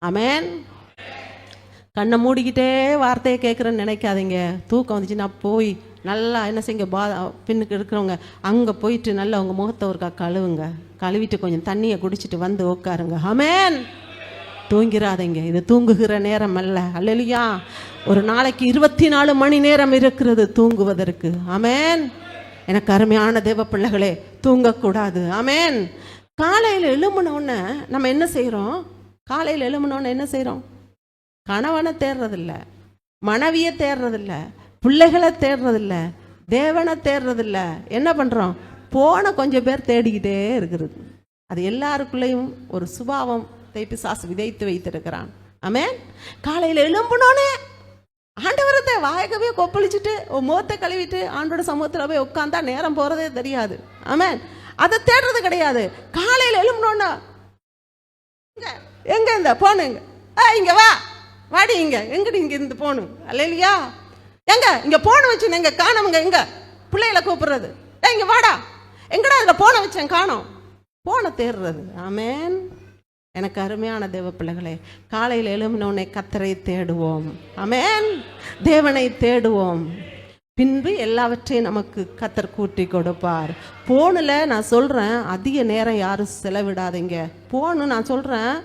ஆமென். கண்ணை மூடிக்கிட்டே வார்த்தையை கேட்குறேன்னு நினைக்காதீங்க. தூக்கம் வந்துச்சுன்னா போய் நல்லா என்ன செய்யுங்க, பின்னுக்கு இருக்கிறவங்க அங்கே போயிட்டு நல்லா உங்கள் முகத்தை ஒருக்கா கழுவுங்க. கழுவிட்டு கொஞ்சம் தண்ணியை குடிச்சிட்டு வந்து உட்காருங்க. ஆமென். தூங்கிறாதீங்க. இது தூங்குகிற நேரம் அல்ல. அல்லேலூயா. ஒரு நாளைக்கு 24 மணி நேரம் இருக்கிறது தூங்குவதற்கு. ஆமென். எனக்கு அருமையான தேவ பிள்ளைகளே, தூங்கக்கூடாது. ஆமென். காலையில் எழும்பினோன்னு நம்ம என்ன செய்கிறோம்? காலையில் எழும்பினோன்னு என்ன செய்கிறோம்? கணவனை தேடுறதில்ல, மனைவியை தேடுறதில்ல, பிள்ளைகளை தேடுறதில்ல, தேவனை தேடுறதில்ல. என்ன பண்ணுறோம்? போன கொஞ்சம் பேர் தேடிக்கிட்டே இருக்கிறது. அது எல்லாருக்குள்ளேயும் ஒரு சுபாவம் பிசாசு விதைத்து வைத்திருக்கிறான். ஆமென். காலையில் எழும்பினோன்னே ஆண்டவரத்தை வாயக்கவே கொப்பளிச்சுட்டு முகத்தை கழுவிட்டு ஆண்டோட சமூகத்தில் போய் உட்காந்தா நேரம் போகிறதே தெரியாது. ஆமென். அதை தேடுறது கிடையாது. காலையில் எழும்பினோன்னா எங்க இந்த போனுங்க, இங்க வா, வாடி, இங்க எங்கடி, இங்க இருந்து போகணும். அல்லேலூயா. எங்க இங்க போன வச்சு எங்க காணோமுங்க, எங்க பிள்ளைகளை கூப்பிடுறது, இங்க வாடா, எங்கடா அதில் போன வச்சேன் காணோம், போன தேடுறது. ஆமென். எனக்கு அருமையான தேவ பிள்ளைகளே, காலையில் எழும்பினோடனே கர்த்தரை தேடுவோம். ஆமென். தேவனை தேடுவோம். பின்பு எல்லாவற்றையும் நமக்கு கர்த்தர் கூட்டி கொடுப்பார். போனில் நான் சொல்கிறேன், அதிக நேரம் யாரும் செலவிடாதீங்க. போனு நான் சொல்கிறேன்,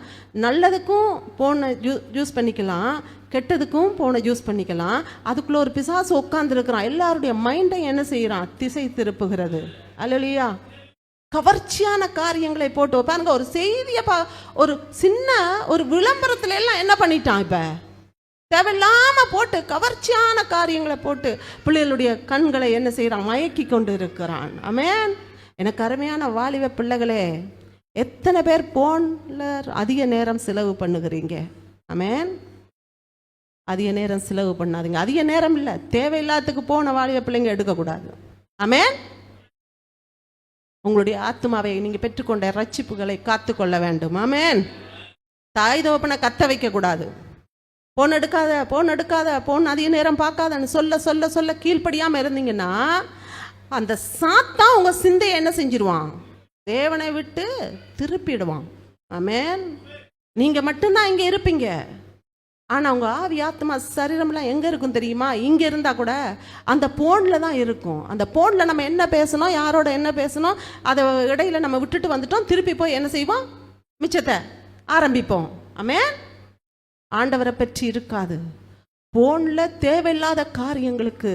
நல்லதுக்கும் போனை யூஸ் பண்ணிக்கலாம், கெட்டதுக்கும் போனை யூஸ் பண்ணிக்கலாம். அதுக்குள்ளே ஒரு பிசாசு உட்காந்துருக்கிறான். எல்லாருடைய மைண்டை என்ன செய்கிறான்? திசை திருப்புகிறது. அல்லேலூயா. கவர்ச்சியான காரியங்களை போட்டு வைப்பாங்க. ஒரு செய்தியை ஒரு சின்ன ஒரு விளம்பரத்துல எல்லாம் என்ன பண்ணிட்டான்? இப்போ தேவையில்லாம போட்டு கவர்ச்சியான காரியங்களை போட்டு பிள்ளைகளுடைய கண்களை என்ன செய்யறான்? மயக்கி கொண்டு இருக்கிறான். ஆமென். எனக்கு அருமையான வாலிப பிள்ளைகளே, எத்தனை பேர் போன்ல அதிக நேரம் செலவு பண்ணுகிறீங்க? ஆமென். அதிக நேரம் செலவு பண்ணாதீங்க. அதிக நேரம் இல்லை, தேவையில்லாததுக்கு போன வாலிப பிள்ளைங்க எடுக்கக்கூடாது. ஆமென். உங்களுடைய ஆத்மாவை நீங்க பெற்றுக்கொண்ட ரட்சிப்புகளை காத்துக்கொள்ள வேண்டும். ஆமென். தாய் தகப்பனை கத்த வைக்க கூடாது. போன் எடுக்காத, போன் எடுக்காத, போன் அதிக நேரம் பார்க்காதன்னு சொல்ல சொல்ல சொல்ல கீழ்ப்படியாம இருந்தீங்கன்னா அந்த சாத்தான் உங்க சிந்தையை என்ன செஞ்சிருவான்? தேவனை விட்டு திருப்பிடுவான். ஆமென். நீங்க மட்டும்தான் இங்க இருப்பீங்க. ஆனா உங்க ஆவி ஆத்மா சரீரம்லாம் எங்க இருக்கும் தெரியுமா? இங்க இருந்தா கூட அந்த போன்ல தான் இருக்கும். அந்த போன்ல நம்ம என்ன பேசணும், யாரோட என்ன பேசணும், அதை இடையில நம்ம விட்டுட்டு வந்துட்டோம். திருப்பி போய் என்ன செய்வோம்? மிச்சத்தை ஆரம்பிப்போம். ஆமென். ஆண்டவரை பற்றி இருக்காது. போன்ல தேவையில்லாத காரியங்களுக்கு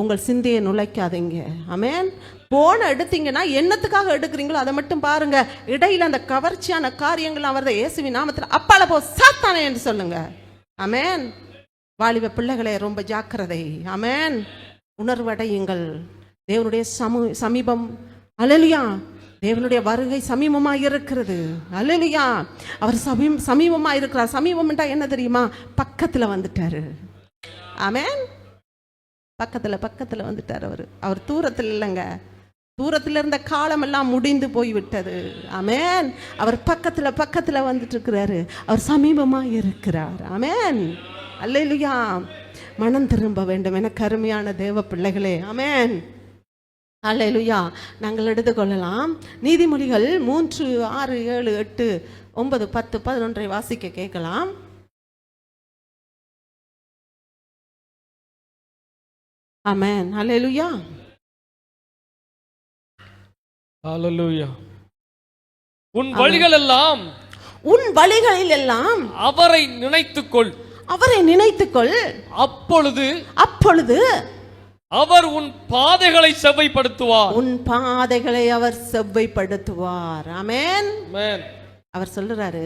உங்கள் சிந்தையை நுழைக்காதீங்க. ஆமென். போனை எடுத்தீங்கன்னா என்னத்துக்காக எடுக்கிறீங்களோ அதை மட்டும் பாருங்க. இடையில அந்த கவர்ச்சியான காரியங்கள் வருது. இயேசுவின் நாமத்தில் அப்பால போ சாத்தானே என்று சொல்லுங்க. ஆமென். வாலிப பிள்ளைகளே, ரொம்ப ஜாக்கிரதை. ஆமென். உணர்வடையுங்கள். தேவனுடைய சமீபம். அல்லேலூயா. தேவனுடைய வருகை சமீபமாக இருக்கிறது. அல்லேலூயா. அவர் சமீபமாக இருக்கிறார். சமீபம்ன்றா என்ன தெரியுமா? பக்கத்தில் வந்துட்டாரு. ஆமென். பக்கத்தில் வந்துட்டார். அவர் தூரத்தில் இல்லைங்க, தூரத்தில் இருந்த காலம் எல்லாம் முடிந்து போய்விட்டது. ஆமென். அவர் பக்கத்துல வந்துட்டு இருக்கிறாரு. அவர் சமீபமா இருக்கிறார். ஆமென். அல்லேலூயா. மனம் திரும்ப வேண்டும் எனக்கு அருமையான தேவ பிள்ளைகளே. ஆமென். அல்லேலூயா. நாங்கள் எடுத்துக்கொள்ளலாம் நீதிமொழிகள் 3, 6, 7, 8, 9, 10, 11 வாசிக்க கேட்கலாம். ஆமென். அல்லேலூயா. ஹalleluya. உன் வழிகள் எல்லாம் அவரை நினைத்துக்கொள். அப்பொழுது அவர் உன் பாதைகளை செவ்வைப்படுத்துவார். அவர் செவ்வைப்படுத்துவார். ஆமென். அவர் சொல்றாரு,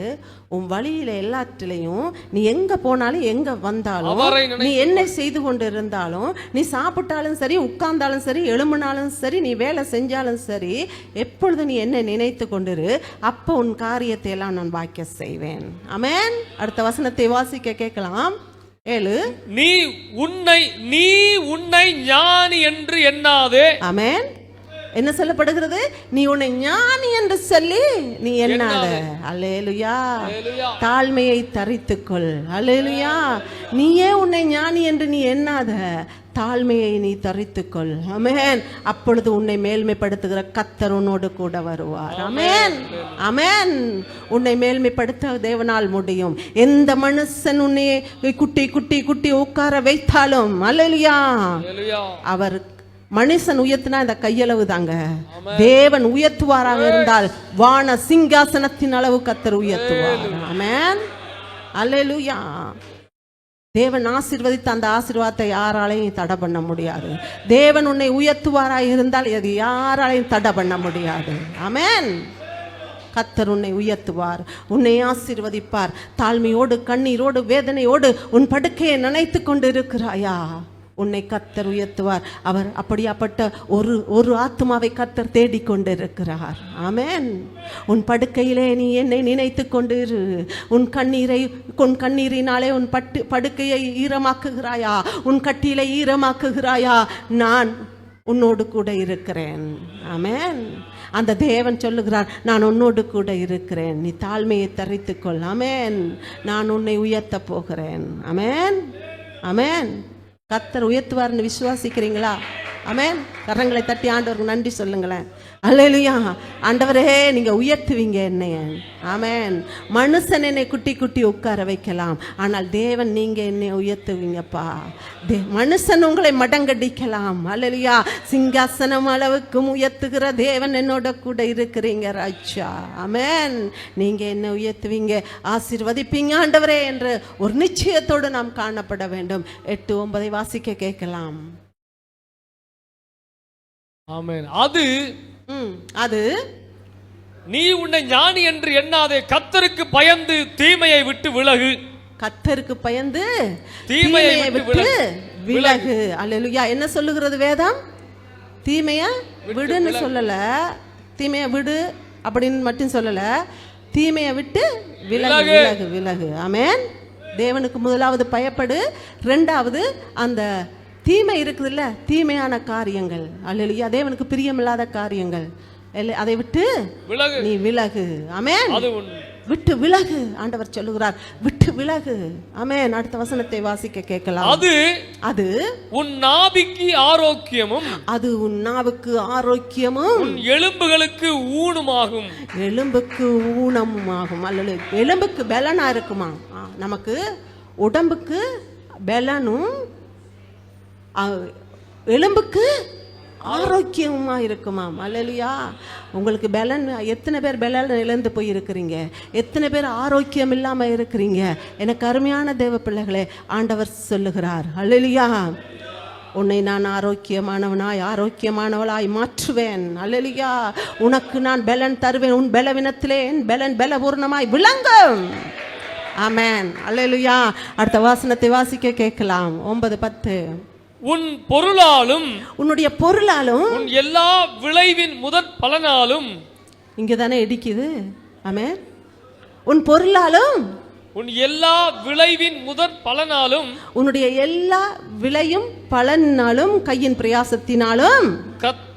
உன் வழியில எல்லாத்திலையும் நீ எங்க போனாலும் எங்க வந்தாலும் நீ என்ன செய்து கொண்டு இருந்தாலும், நீ சாப்பிட்டாலும் சரி, உட்கார்ந்தாலும் சரி, எழும்பினாலும் சரி, நீ வேலை செஞ்சாலும் சரி, எப்பொழுது நீ என்ன நினைத்து கொண்டிரு, அப்போ உன் காரியத்தை எல்லாம் நான் வாய்க்க செய்வேன். ஆமென். அடுத்த வசனத்தை வாசிக்க கேட்கலாம். 7. நீ உன்னை ஞானி என்று எண்ணாதே. ஆமென். என்ன சொல்லப்படுகிறது? நீ உன்னை ஞானி என்று சொல்லி நீ எண்ணாத. அல்லேலூயா. தாழ்மையை தரித்துக்கொள். அல்லேலூயா. நீயே உன்னை ஞானி என்று நீ எண்ணாத, தாழ்மையை நீ தரித்துக்கொள். ஆமென். அப்பொழுது உன்னை மேல்மைப்படுத்துகிற கர்த்தர் உன்னோடு கூட வருவார். ஆமென். ஆமென். உன்னை மேல்மைப்படுத்த தேவனால் முடியும். எந்த மனுஷன் உன்னை குட்டி உட்கார வைத்தாலும், அல்லேலூயா, அவர் மனுஷன் உயர்த்தினா இந்த கையளவு தாங்க. தேவன் உயர்த்துவாராக இருந்தால் வான சிங்காசனத்தின் அளவு கர்த்தர் உயர்த்துவார். ஆமென். அல்லேலூயா. தேவன் ஆசீர்வதித்த அந்த ஆசீர்வாதத்தை யாராலையும் தடை பண்ண முடியாது. தேவன் உன்னை உயர்த்துவாராக இருந்தால் அது யாராலையும் தடை பண்ண முடியாது. ஆமென். கர்த்தர் உன்னை உயர்த்துவார், உன்னை ஆசீர்வதிப்பார். தாழ்மையோடு, கண்ணீரோடு, வேதனையோடு உன் படுக்கையை நினைத்து கொண்டு இருக்கிறாயா? உன்னை கர்த்தர் உயர்த்துவார். அவர் அப்படியாப்பட்ட ஒரு ஆத்மாவை கர்த்தர் தேடிக்கொண்டிருக்கிறார். ஆமென். உன் படுக்கையிலே நீ என்னை நினைத்து கொண்டிரு. உன் கண்ணீரினாலே உன் படுக்கையை ஈரமாக்குகிறாயா? உன் கட்டிலை ஈரமாக்குகிறாயா? நான் உன்னோடு கூட இருக்கிறேன். ஆமென். அந்த தேவன் சொல்லுகிறார், நான் உன்னோடு கூட இருக்கிறேன், நீ தாழ்மையை தரித்துக்கொள். ஆமென். நான் உன்னை உயர்த்த போகிறேன். ஆமென். ஆமென். கர்த்தர் உயர்த்துவார்னு விசுவாசிக்கிறீங்களா? ஆமென். கரங்களை தட்டி ஆண்டவருக்கு நன்றி சொல்லுங்களேன். அல்லேலூயா. ஆண்டவரே, நீங்க உயர்த்துவீங்க என்னைய. ஆமென். மனுஷன் என்னை குட்டி உட்கார வைக்கலாம், ஆனால் தேவன் நீங்க என்னை உயர்த்துவீங்கப்பா. மனுஷன் உங்களை மடங்கடிக்கலாம். அல்லேலூயா. சிங்காசனம் அளவுக்கு உயர்த்துகிற தேவன் என்னோட கூட இருக்கிறீங்க ராஜா. ஆமென். நீங்க என்ன உயர்த்துவீங்க, ஆசீர்வதிப்பீங்க ஆண்டவரே என்று ஒரு நிச்சயத்தோடு நாம் காணப்பட வேண்டும். 8, 9 வாசிக்க கேட்கலாம். ஆமென். அது நீ உன்னை ஞானி என்று எண்ணாதே, கர்த்தருக்கு பயந்து தீமையை விட்டு விலகு. கர்த்தருக்கு பயந்து தீமையை விட்டு விலகு. அல்லேலூயா. என்ன சொல்லுகிறது வேதம்? தீமையை விடுன்னு சொல்லல, தீமையை விடு அப்படின்னு மட்டும் சொல்லல, தீமையை விட்டு விலகு விலகு விலகு. ஆமென். தேவனுக்கு முதலாவது பயப்படு, இரண்டாவது அந்த தீமை இருக்குதுல்ல, தீமையான காரியங்கள், அல்லேலூயா, தேவனுக்கு பிரியமில்லாத காரியங்கள், அதை விட்டு நீ விலகு. ஆமென். விட்டு விலகு. ஆண்டவர் சொல்லுகிறார், விட்டு விலகு. ஆமென். அடுத்த வசனத்தை வாசிக்க கேட்கலாம். அது உன் நாவிக்கு ஆரோக்கியமும், அது உன் நாவுக்கு ஆரோக்கியமும், உன் எலும்புகளுக்கு ஊனமாகும். எலும்புக்கு ஊனமாகும். அல்லது எலும்புக்கு பலனா இருக்குமா? நமக்கு உடம்புக்கு பலனும் எலும்புக்கு ஆரோக்கியமா இருக்குமாம். அல்லேலூயா. உங்களுக்கு பலன், எத்தனை பேர் பலன் இழந்து போய் இருக்கிறீங்க? எத்தனை பேர் ஆரோக்கியம் இல்லாம இருக்கிறீங்க? எனக்கு அருமையான தேவ பிள்ளைகளே, ஆண்டவர் சொல்லுகிறார், அல்லேலூயா, உன்னை நான் ஆரோக்கியமானவளாய் மாற்றுவேன். அல்லேலூயா. உனக்கு நான் பலன் தருவேன். உன் பலவீனத்திலே என் பலன் பலபூர்ணமாய் விளங்கும். ஆமென். அல்லேலூயா. அடுத்த வசனத்தை வாசிக்க கேட்கலாம். 9, 10. உன் பொருளாலும், உன்னுடைய பொருளாலும், உன் எல்லா விளைவின் முதற் பலனாலும், இங்கதானே இடிக்குது. ஆமென். உன் பொருளாலும், உன் எல்லா விளைவின் முதற் பலனாலும், உன்னுடைய எல்லா விளையும் பலனாலும், கையின் பிரயாசத்தினாலும்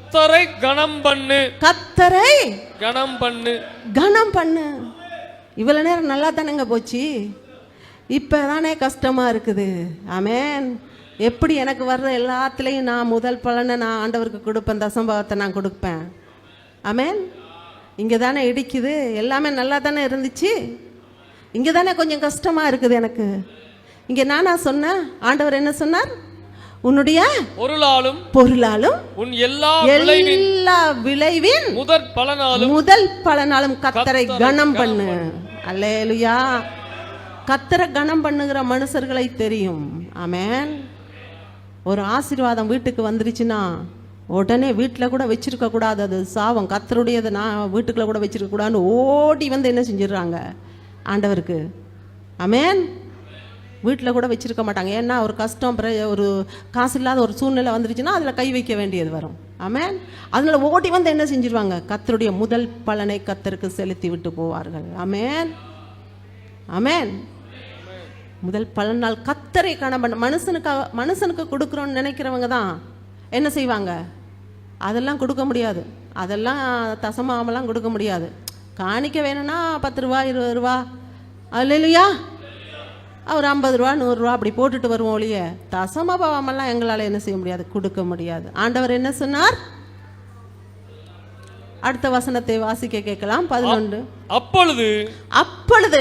கர்த்தரை கனம் பண்ணு, கர்த்தரை கனம் பண்ணு. கனம் பண்ணு. இவ்வளவு நேரம் நல்லா தானேங்க போச்சு, இப்பதானே கஷ்டமா இருக்குது. ஆமென். எப்படி எனக்கு வர்ற எல்லாத்துலேயும் நான் முதல் பலனை நான் ஆண்டவருக்கு கொடுப்பேன், தசம்பாவத்தை நான் கொடுப்பேன். ஆமென். இங்கே தானே இடிக்குது, எல்லாமே நல்லா தானே இருந்துச்சு, இங்கே தானே கொஞ்சம் கஷ்டமாக இருக்குது எனக்கு. இங்கே நானா சொன்னேன், ஆண்டவர் என்ன சொன்னார்? உன்னுடைய பொருளாலும் உன் எல்லா விளைவின் முதல் பலனாலும் கர்த்தரை கனம் பண்ணு. அல்லேலூயா. கர்த்தரை கனம் பண்ணுகிற மனுஷர்களை தெரியும். ஆமென். ஒரு ஆசீர்வாதம் வீட்டுக்கு வந்துருச்சுன்னா உடனே வீட்டில் கூட வச்சிருக்க கூடாது, அது சாபம், கர்த்தருடையதை நான் வீட்டுக்குள்ள கூட வச்சிருக்க கூடாதுன்னு ஓடி வந்து என்ன செஞ்சிடுறாங்க ஆண்டவருக்கு. ஆமென். வீட்டில் கூட வச்சிருக்க மாட்டாங்க. ஏன்னா ஒரு கஷ்டம், ஒரு காசு இல்லாத ஒரு சூழ்நிலை வந்துருச்சுன்னா அதில் கை வைக்க வேண்டியது வரும். ஆமென். அதனால ஓடி வந்து என்ன செஞ்சிருவாங்க, கர்த்தருடைய முதல் பலனை கர்த்தருக்கு செலுத்தி விட்டு போவார்கள். ஆமென். ஆமென். முதல் பலனால் கர்த்தரை கனம் பண்ண. மனுஷனுக்கு கொடுக்குறோன்னு நினைக்கிறவங்க தான் என்ன செய்வாங்க, அதெல்லாம் கொடுக்க முடியாது, அதெல்லாம் தசமாமெல்லாம் கொடுக்க முடியாது. காணிக்க வேணும்னா 10 ரூபா 20 ரூபா அல்லேலூயா, ஒரு 50 ரூபா 100 ரூபா அப்படி போட்டுட்டு வருவோம் ஒழிய தசமபாவமெல்லாம் எங்களால் என்ன செய்ய முடியாது, கொடுக்க முடியாது. ஆண்டவர் என்ன சொன்னார்? அடுத்த வசனத்தை வாசிக்க கேட்கலாம். 11. அப்பொழுது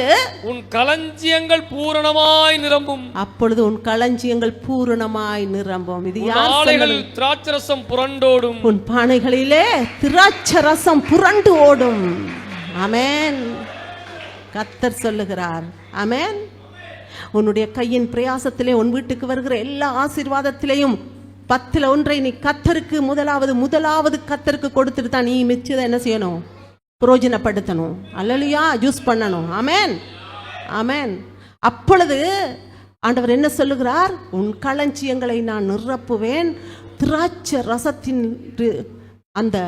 உன் களஞ்சியங்கள் பூரணமாய் நிரம்பும். அப்பொழுது உன் களஞ்சியங்கள் பூரணமாய் நிரம்பும். இது யார்? திராட்சரசம் புரண்டோடும். உன் பானைகளிலே திராட்சரசம் புரண்டு ஓடும். ஆமென். கர்த்தர் சொல்லுகிறார். ஆமென். உன்னுடைய கையின் பிரயாசத்திலே உன் வீட்டுக்கு வருகிற எல்லா ஆசீர்வாதத்திலேயும் 10ல் 1 நீ கர்த்தருக்கு முதலாவது கர்த்தருக்கு கொடுத்துட்டு தான் நீ மிச்சதை என்ன செய்யணும், பிரயோஜனப்படுத்தணும். அல்லேலூயா, யூஸ் பண்ணணும். ஆமென். ஆமென். அப்பொழுது ஆண்டவர் என்ன சொல்லுகிறார்? உன் களஞ்சியங்களை நான் நிரப்புவேன், திராட்சை ரசத்தின் அந்த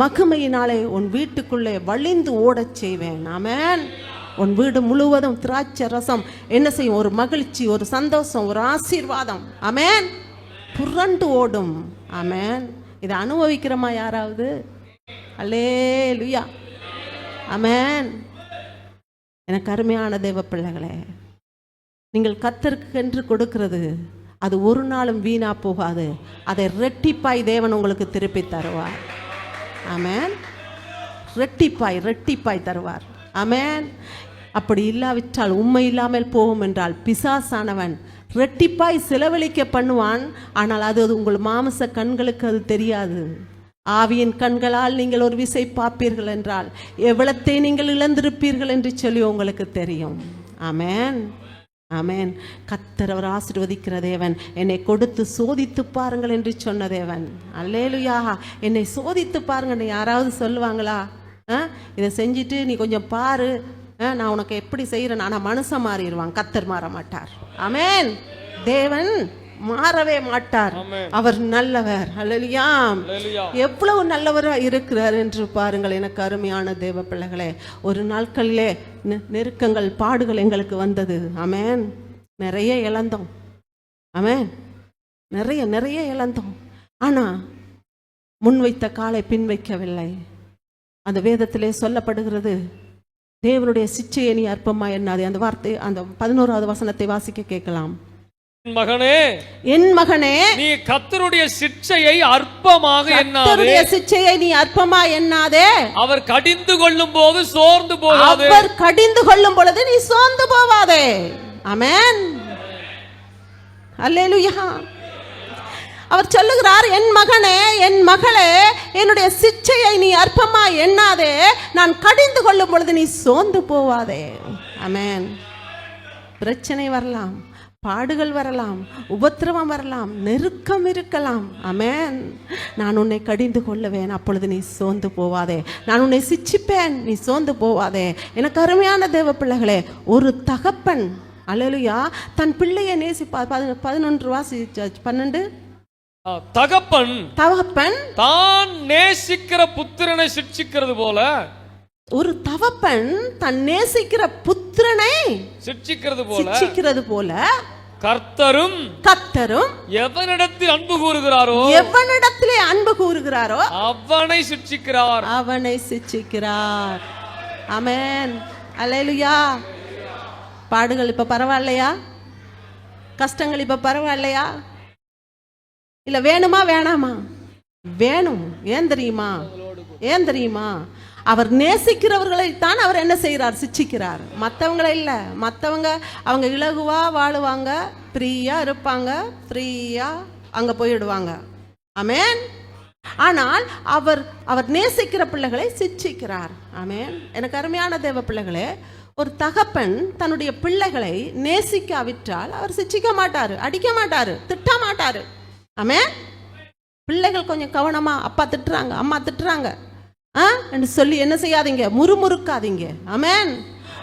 மகிமையினாலே உன் வீட்டுக்குள்ளே வழிந்து ஓடச் செய்வேன். ஆமென். உன் வீடு முழுவதும் திராட்சை ரசம் என்ன செய்யும்? ஒரு மகிழ்ச்சி, ஒரு சந்தோஷம், ஒரு ஆசீர்வாதம். ஆமென். புரண்டு ஓடும். ஆமென். இதை அனுபவிக்கிறோமா யாராவது? அல்லேலூயா. ஆமென். எனக்கு அருமையான தேவ பிள்ளைகளே, நீங்கள் கர்த்தருக்கு என்று கொடுக்கிறது அது ஒரு நாளும் வீணா போகாது, அதை ரெட்டிப்பாய் தேவன் உங்களுக்கு திருப்பி தருவார். ஆமென். ரெட்டிப்பாய் தருவார். ஆமென். அப்படி இல்லாவிட்டால் உண்மை இல்லாமல் போகும் என்றால் பிசாசானவன் ரெட்டிப்பாய் செலவழிக்க பண்ணுவான். ஆனால் அது உங்கள் மாமிச கண்களுக்கு அது தெரியாது. ஆவியின் கண்களால் நீங்கள் ஒரு விசை பார்ப்பீர்கள் என்றால் எவ்வளத்தை நீங்கள் இழந்திருப்பீர்கள் என்று சொல்லி உங்களுக்கு தெரியும். ஆமென். ஆமென். கர்த்தர் அவர் ஆசீர்வதிக்கிற தேவன். என்னை கொடுத்து சோதித்து பாருங்கள் என்று சொன்ன தேவன். அல்லேலூயா. என்னை சோதித்து பாருங்கள் யாராவது சொல்லுவாங்களா? இதை செஞ்சுட்டு நீ கொஞ்சம் பாரு, நான் உனக்கு எப்படி செய்கிறேன். ஆனால் மனுஷன் மாறிடுவான், கர்த்தர் மாற மாட்டார். ஆமென். தேவன் மாறவே மாட்டார். அவர் நல்லவர். அல்லேலூயா. எவ்வளவு நல்லவராக இருக்கிறார் என்று பாருங்கள். எனக்கு அருமையான தேவ பிள்ளைகளே, ஒரு நாட்களிலே நெருக்கங்கள் பாடுகள் எங்களுக்கு வந்தது. ஆமென். நிறைய இழந்தோம். ஆமென். நிறைய இழந்தோம். ஆனால் முன்வைத்த காலை பின் வைக்கவில்லை. அந்த வேதத்திலே சொல்லப்படுகிறது, தேவனுடைய சிச்சையை நீ அற்பமா எண்ணாதே. அந்த வார்த்தை, அந்த 11வது வசனத்தை வாசிக்க கேட்கலாம். என் மகனே, நீ கர்த்தருடைய சிட்சையை அற்பமாக எண்ணாதே. கர்த்தருடைய சிட்சையை நீ அற்பமா எண்ணாதே. அவர் கடிந்து கொள்ளும் போது சோர்ந்து போகாதே. அவர் கடிந்து கொள்ளும் பொழுது நீ சோர்ந்து போகாதே. ஆமென். அல்லேலூயா. அவர் சொல்லுகிறார், என் மகனே, என் மகளே, என்னுடைய சிட்சையை நீ அற்பமா எண்ணாதே. நான் கடிந்து கொள்ளும் பொழுது நீ சோர்ந்து போவாதே. ஆமென். பிரச்சனை வரலாம், பாடுகள் வரலாம், உபத்திரவம் வரலாம், நெருக்கம் இருக்கலாம். ஆமென். நான் உன்னை கடிந்து கொள்ளுவேன், அப்பொழுது நீ சோர்ந்து போவாதே. நான் உன்னை சிட்சிப்பேன், நீ சோர்ந்து போவாதே. எனக்கு அருமையான தேவ பிள்ளைகளே, ஒரு தகப்பன் அல்லேலூயா தன் பிள்ளையை நேசிப்பார். 11 வாசி 12. தகப்பன் தான் நேசிக்கிற புத்திரனை சிட்சிக்கிறது போல, ஒரு தகப்பன் தன் நேசிக்கிற புத்திரனை சிட்சிக்கிறது போல கர்த்தரும் எவனிடத்தில் அன்பு கூறுகிறாரோ அவனை சிட்சிக்கிறார். ஆமென். அல்லேலூயா. பாடுகள் இப்ப பரவாயில்லையா? கஷ்டங்கள் இப்ப பரவாயில்லையா? இல்ல வேணுமா வேணாமா? வேணும். ஏன் தெரியுமா? அவர் நேசிக்கிறவர்களைத்தான் அவர் என்ன செய்கிறார்? சிட்சிக்கிறார். மற்றவங்களை இல்லை. மற்றவங்க அவங்க இலகுவா வாழுவாங்க, ஃப்ரீயா இருப்பாங்க, ஃப்ரீயா அங்க போயிடுவாங்க. ஆமென். ஆனால் அவர் நேசிக்கிற பிள்ளைகளை சிட்சிக்கிறார். ஆமென். எனக்கு அருமையான தேவ பிள்ளைகளே, ஒரு தகப்பன் தன்னுடைய பிள்ளைகளை நேசிக்காவிட்டால் அவர் சிட்சிக்க மாட்டாரு, அடிக்க மாட்டாரு, திட்ட மாட்டாரு. ஆமென். பிள்ளைகள் கொஞ்சம் கவனமா, அப்பா திட்டுறாங்க, அம்மா திட்டுறாங்க என்று சொல்லி என்ன செய்யாதீங்க, முறுமுறுக்காதீங்க. ஆமென்.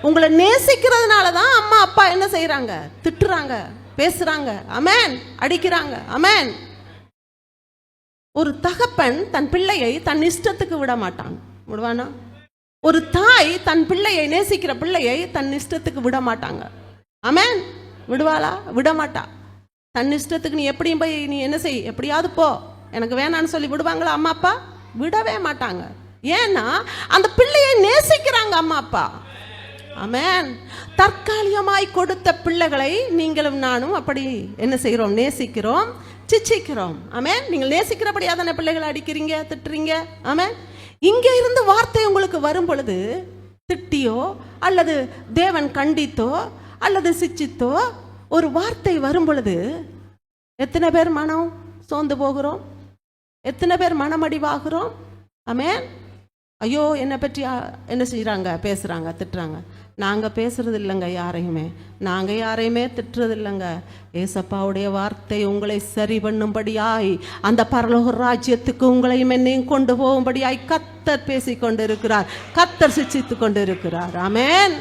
உங்களை நேசிக்கிறதுனால தான் அம்மா அப்பா என்ன செய்யறாங்க? திட்டுறாங்க, பேசுறாங்க. ஆமென். அடிக்கிறாங்க. ஆமென். ஒரு தகப்பன் தன் பிள்ளையை தன் இஷ்டத்துக்கு விட மாட்டான். விடுவானா? ஒரு தாய் தன் பிள்ளையை, நேசிக்கிற பிள்ளையை தன் இஷ்டத்துக்கு விட மாட்டாங்க. ஆமென். விடுவாளா? விட மாட்டா. தன் இஷ்டத்துக்கு நீ எப்படியும் போய் நீ என்ன செய், எப்படியாவது போ, எனக்கு வேணான்னு சொல்லி விடுவாங்களா அம்மா அப்பா? விடவே மாட்டாங்க. ஏன்னா அந்த பிள்ளையை நேசிக்கிறாங்க அம்மா அப்பா. ஆமென். தற்காலிகமாய் கொடுத்த பிள்ளைகளை நீங்களும் நானும் அப்படி என்ன செய்கிறோம்? நேசிக்கிறோம், சிச்சிக்கிறோம். ஆமென். நீங்கள் நேசிக்கிறபடியா தானே பிள்ளைகளை அடிக்கிறீங்க, திட்டுறீங்க. ஆமென். இங்கே இருந்து வார்த்தை உங்களுக்கு வரும் பொழுது, திட்டியோ அல்லது தேவன் கண்டித்தோ அல்லது சிச்சித்தோ ஒரு வார்த்தை வரும் பொழுது எத்தனை பேர் மனம் சோர்ந்து போகிறோம்? எத்தனை பேர் மனமடிவாகிறோம்? ஆமென். ஐயோ என்னை பற்றி என்ன செய்கிறாங்க, பேசுகிறாங்க, திட்டுறாங்க. நாங்கள் பேசுறது இல்லைங்க யாரையுமே, நாங்கள் யாரையுமே திட்டுறது இல்லைங்க. ஏசப்பாவுடைய வார்த்தை உங்களை சரி பண்ணும்படியாய், அந்த பரலோக ராஜ்யத்துக்கு உங்களையும் என்னையும் கொண்டு போகும்படியாய் கர்த்தர் பேசிக்கொண்டு இருக்கிறார், கர்த்தர் சிட்சித்து கொண்டு இருக்கிறார். ஆமென்.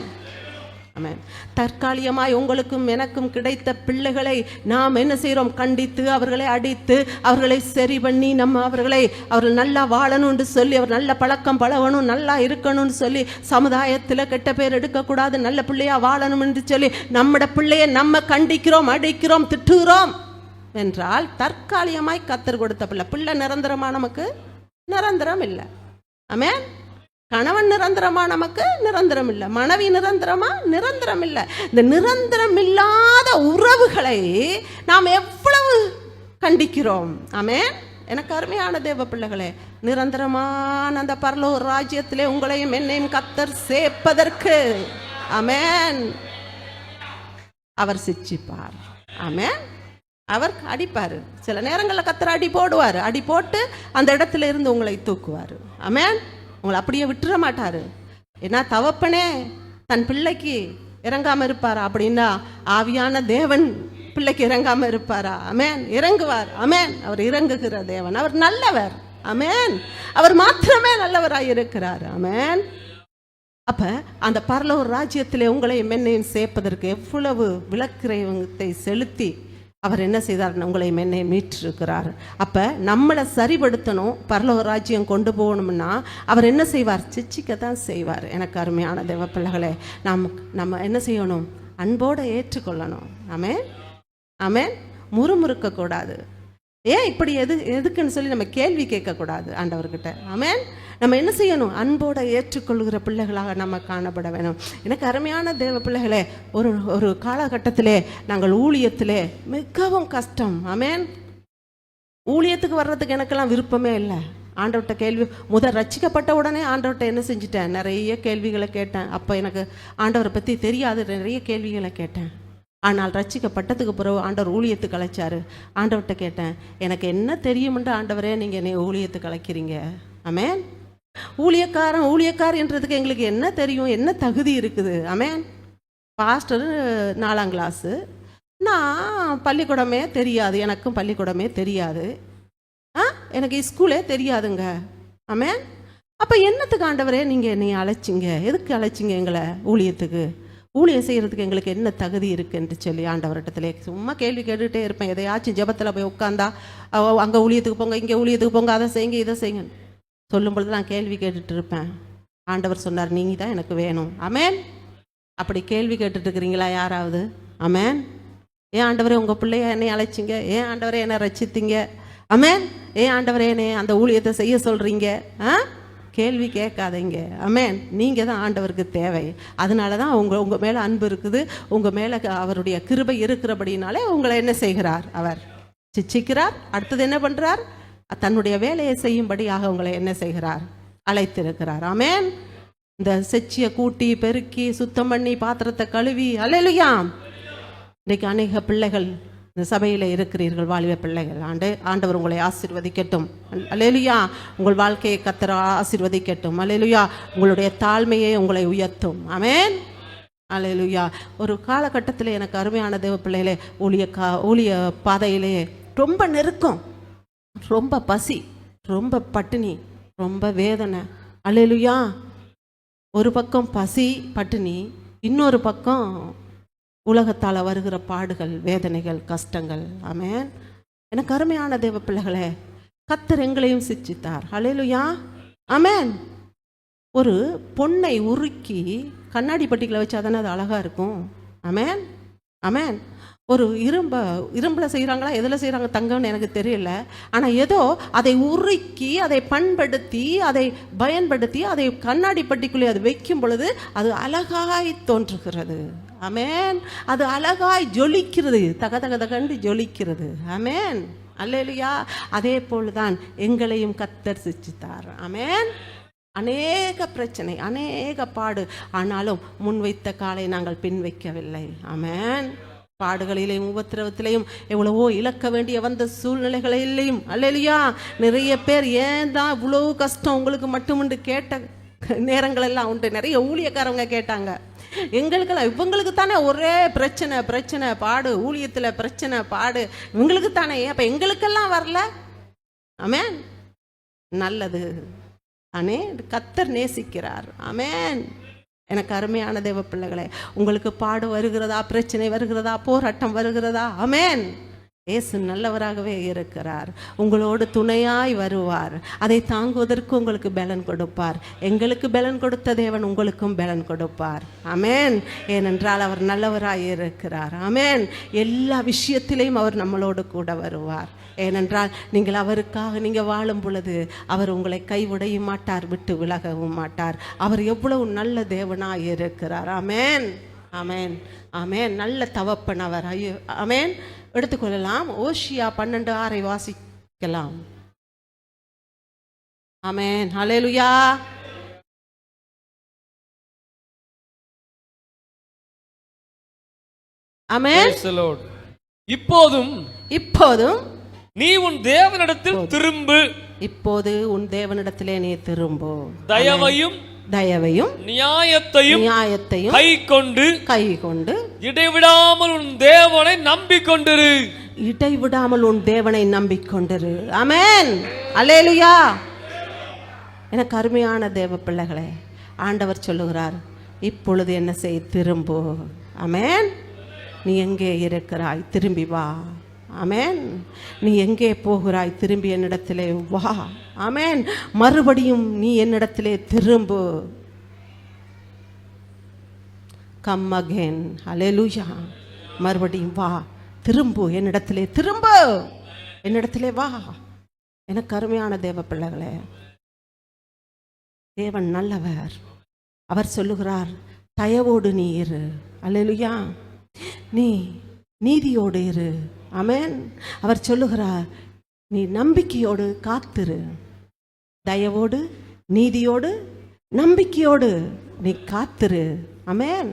ஆமென். தற்காலிகமாய் உங்களுக்கும் எனக்கும் கிடைத்த பிள்ளைகளை நாம் என்ன செய்கிறோம்? கண்டித்து, அவர்களை அடித்து, அவர்களை சரி பண்ணி, அவர்கள் நல்லா வாழணும்னு சொல்லி, அவர் நல்ல பழக்கம் பழகணும், நல்லா இருக்கணும்னு சொல்லி, சமுதாயத்தில் கெட்ட பேர் எடுக்கக்கூடாது, நல்ல பிள்ளையா வாழணும் என்று சொல்லி நம்மட பிள்ளையை நம்ம கண்டிக்கிறோம், அடிக்கிறோம், திட்டுகிறோம் என்றால் தற்காலிகமாய் கர்த்தர் கொடுத்த பிள்ளை நிரந்தரமா? நமக்கு நிரந்தரம் இல்லை. ஆமென். கணவன் நிரந்தரமா? நமக்கு நிரந்தரம் இல்லை. மனைவி நிரந்தரமா? நிரந்தரம் இல்லை. இந்த நிரந்தரம் இல்லாத உறவுகளை நாம் எவ்வளவு கண்டிக்கிறோம். ஆமென். எனக்கு அருமையான தேவ பிள்ளைகளே, நிரந்தரமான அந்த பரலோக ராஜ்யத்திலே உங்களையும் என்னையும் கர்த்தர் சேர்ப்பதற்கு ஆமென் அவர் சிட்சிப்பார். ஆமென். அவர் அடிப்பார். சில நேரங்களில் கர்த்தர் அடி போடுவார். அடி போட்டு அந்த இடத்துல இருந்து உங்களை தூக்குவார். ஆமென். உங்களை அப்படியே விட்டுற மாட்டாரு. ஏன்னா தவப்பனே தன் பிள்ளைக்கு இறங்காம இருப்பாரா? அப்படின்னா ஆவியான தேவன் பிள்ளைக்கு இறங்காம இருப்பாரா? ஆமென். இறங்குவார். ஆமென். அவர் இறங்குகிற தேவன், அவர் நல்லவர். ஆமென். அவர் மாத்திரமே நல்லவராய் இருக்கிறார். ஆமென். அப்ப அந்த பரலோக ராஜ்யத்திலே உங்களை என்னையும் சேர்ப்பதற்கு எவ்வளவு விளக்கிரயத்தை செலுத்தி அவர் என்ன செய்தார்? உங்களை என்னை மீட்டிருக்கிறார். அப்போ நம்மளை சரிபடுத்தணும், பரலோக ராஜ்யம் கொண்டு போகணும்னா அவர் என்ன செய்வார்? சிச்சிக்கத்தான் செய்வார். எனக்கு அருமையான தேவ பிள்ளைகளே, நம்ம என்ன செய்யணும்? அன்போடு ஏற்றுக்கொள்ளணும். ஆமென். ஆமென். முறுமுறுக்கக்கூடாது. ஏன் இப்படி எதுக்குன்னு சொல்லி நம்ம கேள்வி கேட்கக்கூடாது ஆண்டவர்கிட்ட. ஆமென். நம்ம என்ன செய்யணும்? அன்போடு ஏற்றுக்கொள்கிற பிள்ளைகளாக நம்ம காணப்பட வேணும். எனக்கு அருமையான தேவ பிள்ளைகளே, ஒரு காலகட்டத்திலே நாங்கள் ஊழியத்திலே மிகவும் கஷ்டம். ஆமென். ஊழியத்துக்கு வர்றதுக்கு எனக்கெல்லாம் விருப்பமே இல்லை. ஆண்டவர்கிட்ட கேள்வி ரட்சிக்கப்பட்ட உடனே ஆண்டவர்கிட்ட என்ன செஞ்சிட்டேன்? நிறைய கேள்விகளை கேட்டேன். அப்போ எனக்கு ஆண்டவரை பற்றி தெரியாது, நிறைய கேள்விகளை கேட்டேன். ஆனால் ரட்சிக்கப்பட்டதுக்கு பிறகு ஆண்டவர் ஊழியத்துக்கு அழைச்சாரு. ஆண்டவர்கிட்ட கேட்டேன், எனக்கு என்ன தெரியுமென்று ஆண்டவரே நீங்கள் என்னை ஊழியத்துக்கு அழைக்கிறீங்க? ஆமென். ஊழியக்காரன்றதுக்கு எங்களுக்கு என்ன தெரியும், என்ன தகுதி இருக்குது? ஆமென். பாஸ்டர் 4ஆம் கிளாஸு, நான் பள்ளிக்கூடமே தெரியாது, எனக்கும் பள்ளிக்கூடமே தெரியாது, எனக்கு ஸ்கூலே தெரியாதுங்க. ஆமென். அப்போ என்னத்துக்கு ஆண்டவரே நீங்கள் என்னை அழைச்சிங்க? எதுக்கு அழைச்சிங்க எங்களை ஊழியத்துக்கு? ஊழியம் செய்கிறதுக்கு எங்களுக்கு என்ன தகுதி இருக்குன்னு சொல்லி ஆண்டவர்கிட்டத்திலே சும்மா கேள்வி கேட்டுகிட்டே இருப்பேன். எதையாச்சும் ஜெபத்தில் போய் உட்காந்தா அங்கே ஊழியத்துக்கு போங்க, இங்கே ஊழியத்துக்கு போங்க, அதை செய்யுங்க, இதை செய்யுங்க சொல்லும் பொழுது நான் கேள்வி கேட்டுட்டு இருப்பேன். ஆண்டவர் சொன்னார், நீங்கள் தான் எனக்கு வேணும். ஆமென். அப்படி கேள்வி கேட்டுட்டு இருக்கிறீங்களா யாராவது? ஆமென். ஏன் ஆண்டவரே உங்கள் பிள்ளைய என்னை அழைச்சிங்க, ஏன் ஆண்டவரே என்னை ரட்சித்தீங்க, ஆமென், ஏன் ஆண்டவரே என்னை அந்த ஊழியத்தை செய்ய சொல்கிறீங்க, கேள்வி கேட்காதீங்க. ஆமென். நீங்கள் தான் ஆண்டவருக்கு தேவை. அதனால தான் உங்கள் மேலே அன்பு இருக்குது, உங்கள் மேலே அவருடைய கிருபை இருக்கிறபடினாலே உங்களை என்ன செய்கிறார், அவர் சிச்சிக்கிறார். அடுத்தது என்ன பண்ணுறார், தன்னுடைய வேலையை செய்யும்படியாக உங்களை என்ன செய்கிறார், அழைத்திருக்கிறார். ஆமென். இந்த செச்சியை கூட்டி பெருக்கி சுத்தம் பண்ணி பாத்திரத்தை கழுவி, அல்லேலூயா. இன்றைக்கு அநேக பிள்ளைகள் இந்த சபையில் இருக்கிறீர்கள், வாலிப பிள்ளைகள். ஆண்டவர் உங்களை ஆசீர்வதிக்கட்டும். அல்லேலூயா. உங்கள் வாழ்க்கையை கர்த்தர் ஆசீர்வதிக்கட்டும். அல்லேலூயா. உங்களுடைய தாழ்மையை உங்களை உயர்த்தும். ஆமென். அல்லேலூயா. ஒரு காலகட்டத்தில் எனக்கு அருமையான தேவ பிள்ளைகளே, ஊழிய பாதையிலே ரொம்ப நெருக்கம், ரொம்ப பசி, ரொம்ப பட்டினி, ரொம்ப வேதனை. அல்லேலூயா. ஒரு பக்கம் பசி பட்டினி, இன்னொரு பக்கம் உலகத்தால் வருகிற பாடுகள், வேதனைகள், கஷ்டங்கள். ஆமென். எனக்கு அருமையான தேவ பிள்ளைகளே, கர்த்தர் எங்களையும் சிச்சித்தார். அல்லேலூயா. ஆமென். ஒரு பொன்னை உருக்கி கண்ணாடி பட்டிகளை வச்சா தானே அது அழகாக இருக்கும். ஆமென். ஆமென். ஒரு இரும்பில் செய்கிறாங்களா, எதில் செய்கிறாங்க தங்கம்னு எனக்கு தெரியல. ஆனால் ஏதோ அதை உருக்கி, அதை பண்படுத்தி, அதை பயன்படுத்தி, அதை கண்ணாடி பட்டிக்குள்ளே அது வைக்கும் பொழுது அது அழகாய் தோன்றுகிறது. ஆமென். அது அழகாய் ஜொலிக்கிறது, தக தக தகண்டு ஜொலிக்கிறது. ஆமென். அல்லேலூயா. அதே போல்தான் எங்களையும் கர்த்தர் சிச்சித்தார். ஆமென். அநேக பிரச்சனை, அநேக பாடு, ஆனாலும் முன்வைத்த காலை நாங்கள் பின் வைக்கவில்லை. ஆமென். பாடுகளிலேயும் உபத்திரவத்திலையும் எவ்வளவோ இழக்க வேண்டிய வந்த சூழ்நிலைகளிலேயும், அல்லேலூயா, நிறைய பேர் ஏன் தான் இவ்வளோ கஷ்டம் உங்களுக்கு மட்டுமுண்டு கேட்ட நேரங்கள் எல்லாம் உண்டு. நிறைய ஊழியக்காரங்க கேட்டாங்க, எங்களுக்கெல்லாம் இவங்களுக்கு தானே ஒரே பிரச்சனை பிரச்சனை பாடு, ஊழியத்தில் பிரச்சனை பாடு இவங்களுக்கு தானே, அப்போ எங்களுக்கெல்லாம் வரல. ஆமென். நல்லது. ஆனே கர்த்தர் நேசிக்கிறார். ஆமென். எனக்கு அருமையான தேவ பிள்ளைகளே, உங்களுக்கு பாடு வருகிறதா, பிரச்சனை வருகிறதா, போராட்டம் வருகிறதா, ஆமென், இயேசு நல்லவராகவே இருக்கிறார். உங்களோடு துணையாய் வருவார். அதை தாங்குவதற்கு உங்களுக்கு பலன் கொடுப்பார். எங்களுக்கு பலன் கொடுத்த தேவன் உங்களுக்கும் பலன் கொடுப்பார். ஆமென். ஏனென்றால் அவர் நல்லவராய் இருக்கிறார். ஆமென். எல்லா விஷயத்திலையும் அவர் நம்மளோடு கூட வருவார். ஏனென்றால் நீங்கள் அவருக்காக நீங்கள் வாழும் பொழுது அவர் உங்களை கைவிடையும் மாட்டார், விட்டு விலகவும் மாட்டார். அவர் எவ்வளவு நல்ல தேவனாய் இருக்கிறார். ஆமென். ஆமென். ஆமென். நல்ல தகப்பன் அவர். ஐயோ, ஆமென். எடுத்துக்கொள்ளலாம். ஓசியா 12:6 வாசிக்கலாம். ஆமென். ஹல்லேலூயா. ஆமென். இப்போதும் நீ உன் தேவனிடத்தில் திரும்பு. இப்போது உன் தேவனிடத்திலே நீ திரும்பு. தயவையும் நியாயத்தையும் கை கொண்டு இடைவிடாமல் உன் தேவனை நம்பிக்கொண்டிரு. இடைவிடாமல் உன் தேவனை நம்பிக்கொண்டிரு. ஆமென். அல்லேலூயா. எனக்கு அருமையான தேவ பிள்ளைகளே, ஆண்டவர் சொல்லுகிறார், இப்பொழுது என்ன செய், திரும்பு. ஆமென். நீ எங்கே இருக்கிறாய், திரும்பி வா. ஆமென். நீ எங்கே போகிறாய், திரும்பி என்னிடத்திலே வா. ஆமென். மறுபடியும் நீ என்னிடத்திலே திரும்பு. Come again. ஹல்லேலூயா. மறுபடியும் வா, திரும்பு, என்னிடத்திலே திரும்பு, என்னிடத்திலே வா. எனக்கு அருமையான தேவ பிள்ளைகளே, தேவன் நல்லவர். அவர் சொல்லுகிறார், தயவோடு நீ இரு. அல்லேலூயா. நீ நீதியோடு இரு. ஆமென். அவர் சொல்லுகிறார், நீ நம்பிக்கையோடு காத்திரு. தயவோடு, நீதியோடு, நம்பிக்கையோடு நீ காத்திரு. ஆமென்.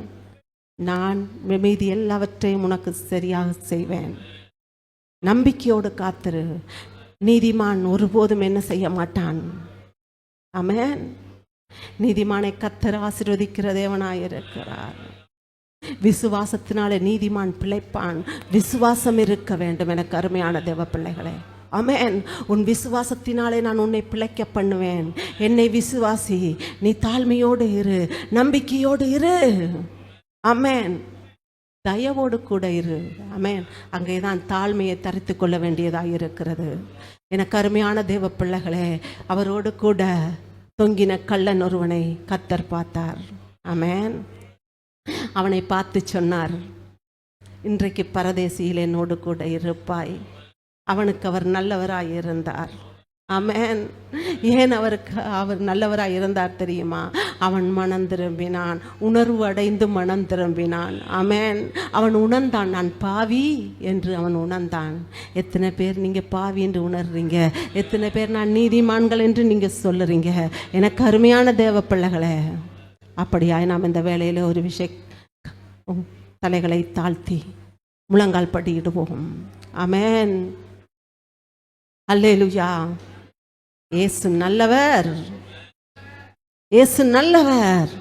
நான் மீதி எல்லாவற்றையும் உனக்கு சரியாக செய்வேன். நம்பிக்கையோடு காத்திரு. நீதிமான் ஒருபோதும் என்ன செய்ய மாட்டான். ஆமென். நீதிமானை கர்த்தர் ஆசீர்வதிக்கிற தேவனாய் இருக்கிறார். விசுவாசத்தினாலே நீதிமான் பிழைப்பான். விசுவாசம் இருக்க வேண்டும். எனக்கு அருமையான தேவ பிள்ளைகளே, ஆமென். உன் விசுவாசத்தினாலே நான் உன்னை பிழைக்க பண்ணுவேன். என்னை விசுவாசி. நீ தாழ்மையோடு இரு, நம்பிக்கையோடு இரு. ஆமென். தயவோடு கூட இரு. ஆமென். அங்கேதான் தாழ்மையை தரித்து கொள்ள வேண்டியதாக இருக்கிறது. எனக்கு அருமையான தேவ பிள்ளைகளே, அவரோடு கூட தொங்கின கள்ளன் ஒருவனை கர்த்தர் பார்த்தார். ஆமென். அவனை பார்த்து சொன்னார், இன்றைக்கு பரதேசியில் என்னோடு கூட இருப்பாய். அவனுக்கு அவர் நல்லவராய் இருந்தார். ஆமென். ஏன் அவர் நல்லவராய் இருந்தார் தெரியுமா? அவன் மனம் திரும்பினான், உணர்வு அடைந்து மனம் திரும்பினான். ஆமென். அவன் உணர்ந்தான், நான் பாவி என்று அவன் உணர்ந்தான். எத்தனை பேர் நீங்கள் பாவி என்று உணர்றீங்க? எத்தனை பேர் நான் நீதிமான்கள் என்று நீங்கள் சொல்லுறீங்க? எனக்கு அருமையான தேவ பிள்ளைகளே, அப்படியாய் நாம் இந்த வேளையில் ஒரு விஷயம் தலைகளை தாழ்த்தி முழங்கால் படியிடுவோம். ஆமென். அல்லேலூயா. இயேசு நல்லவர், இயேசு நல்லவர்,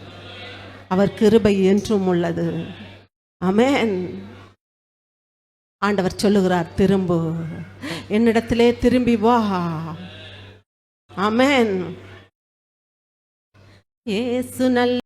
அவர் கிருபை என்றும் உள்ளது. ஆமென். ஆண்டவர் சொல்லுகிறார், திரும்பு, என்னிடத்திலே திரும்பி வா. ஆமென். இயேசு நல்ல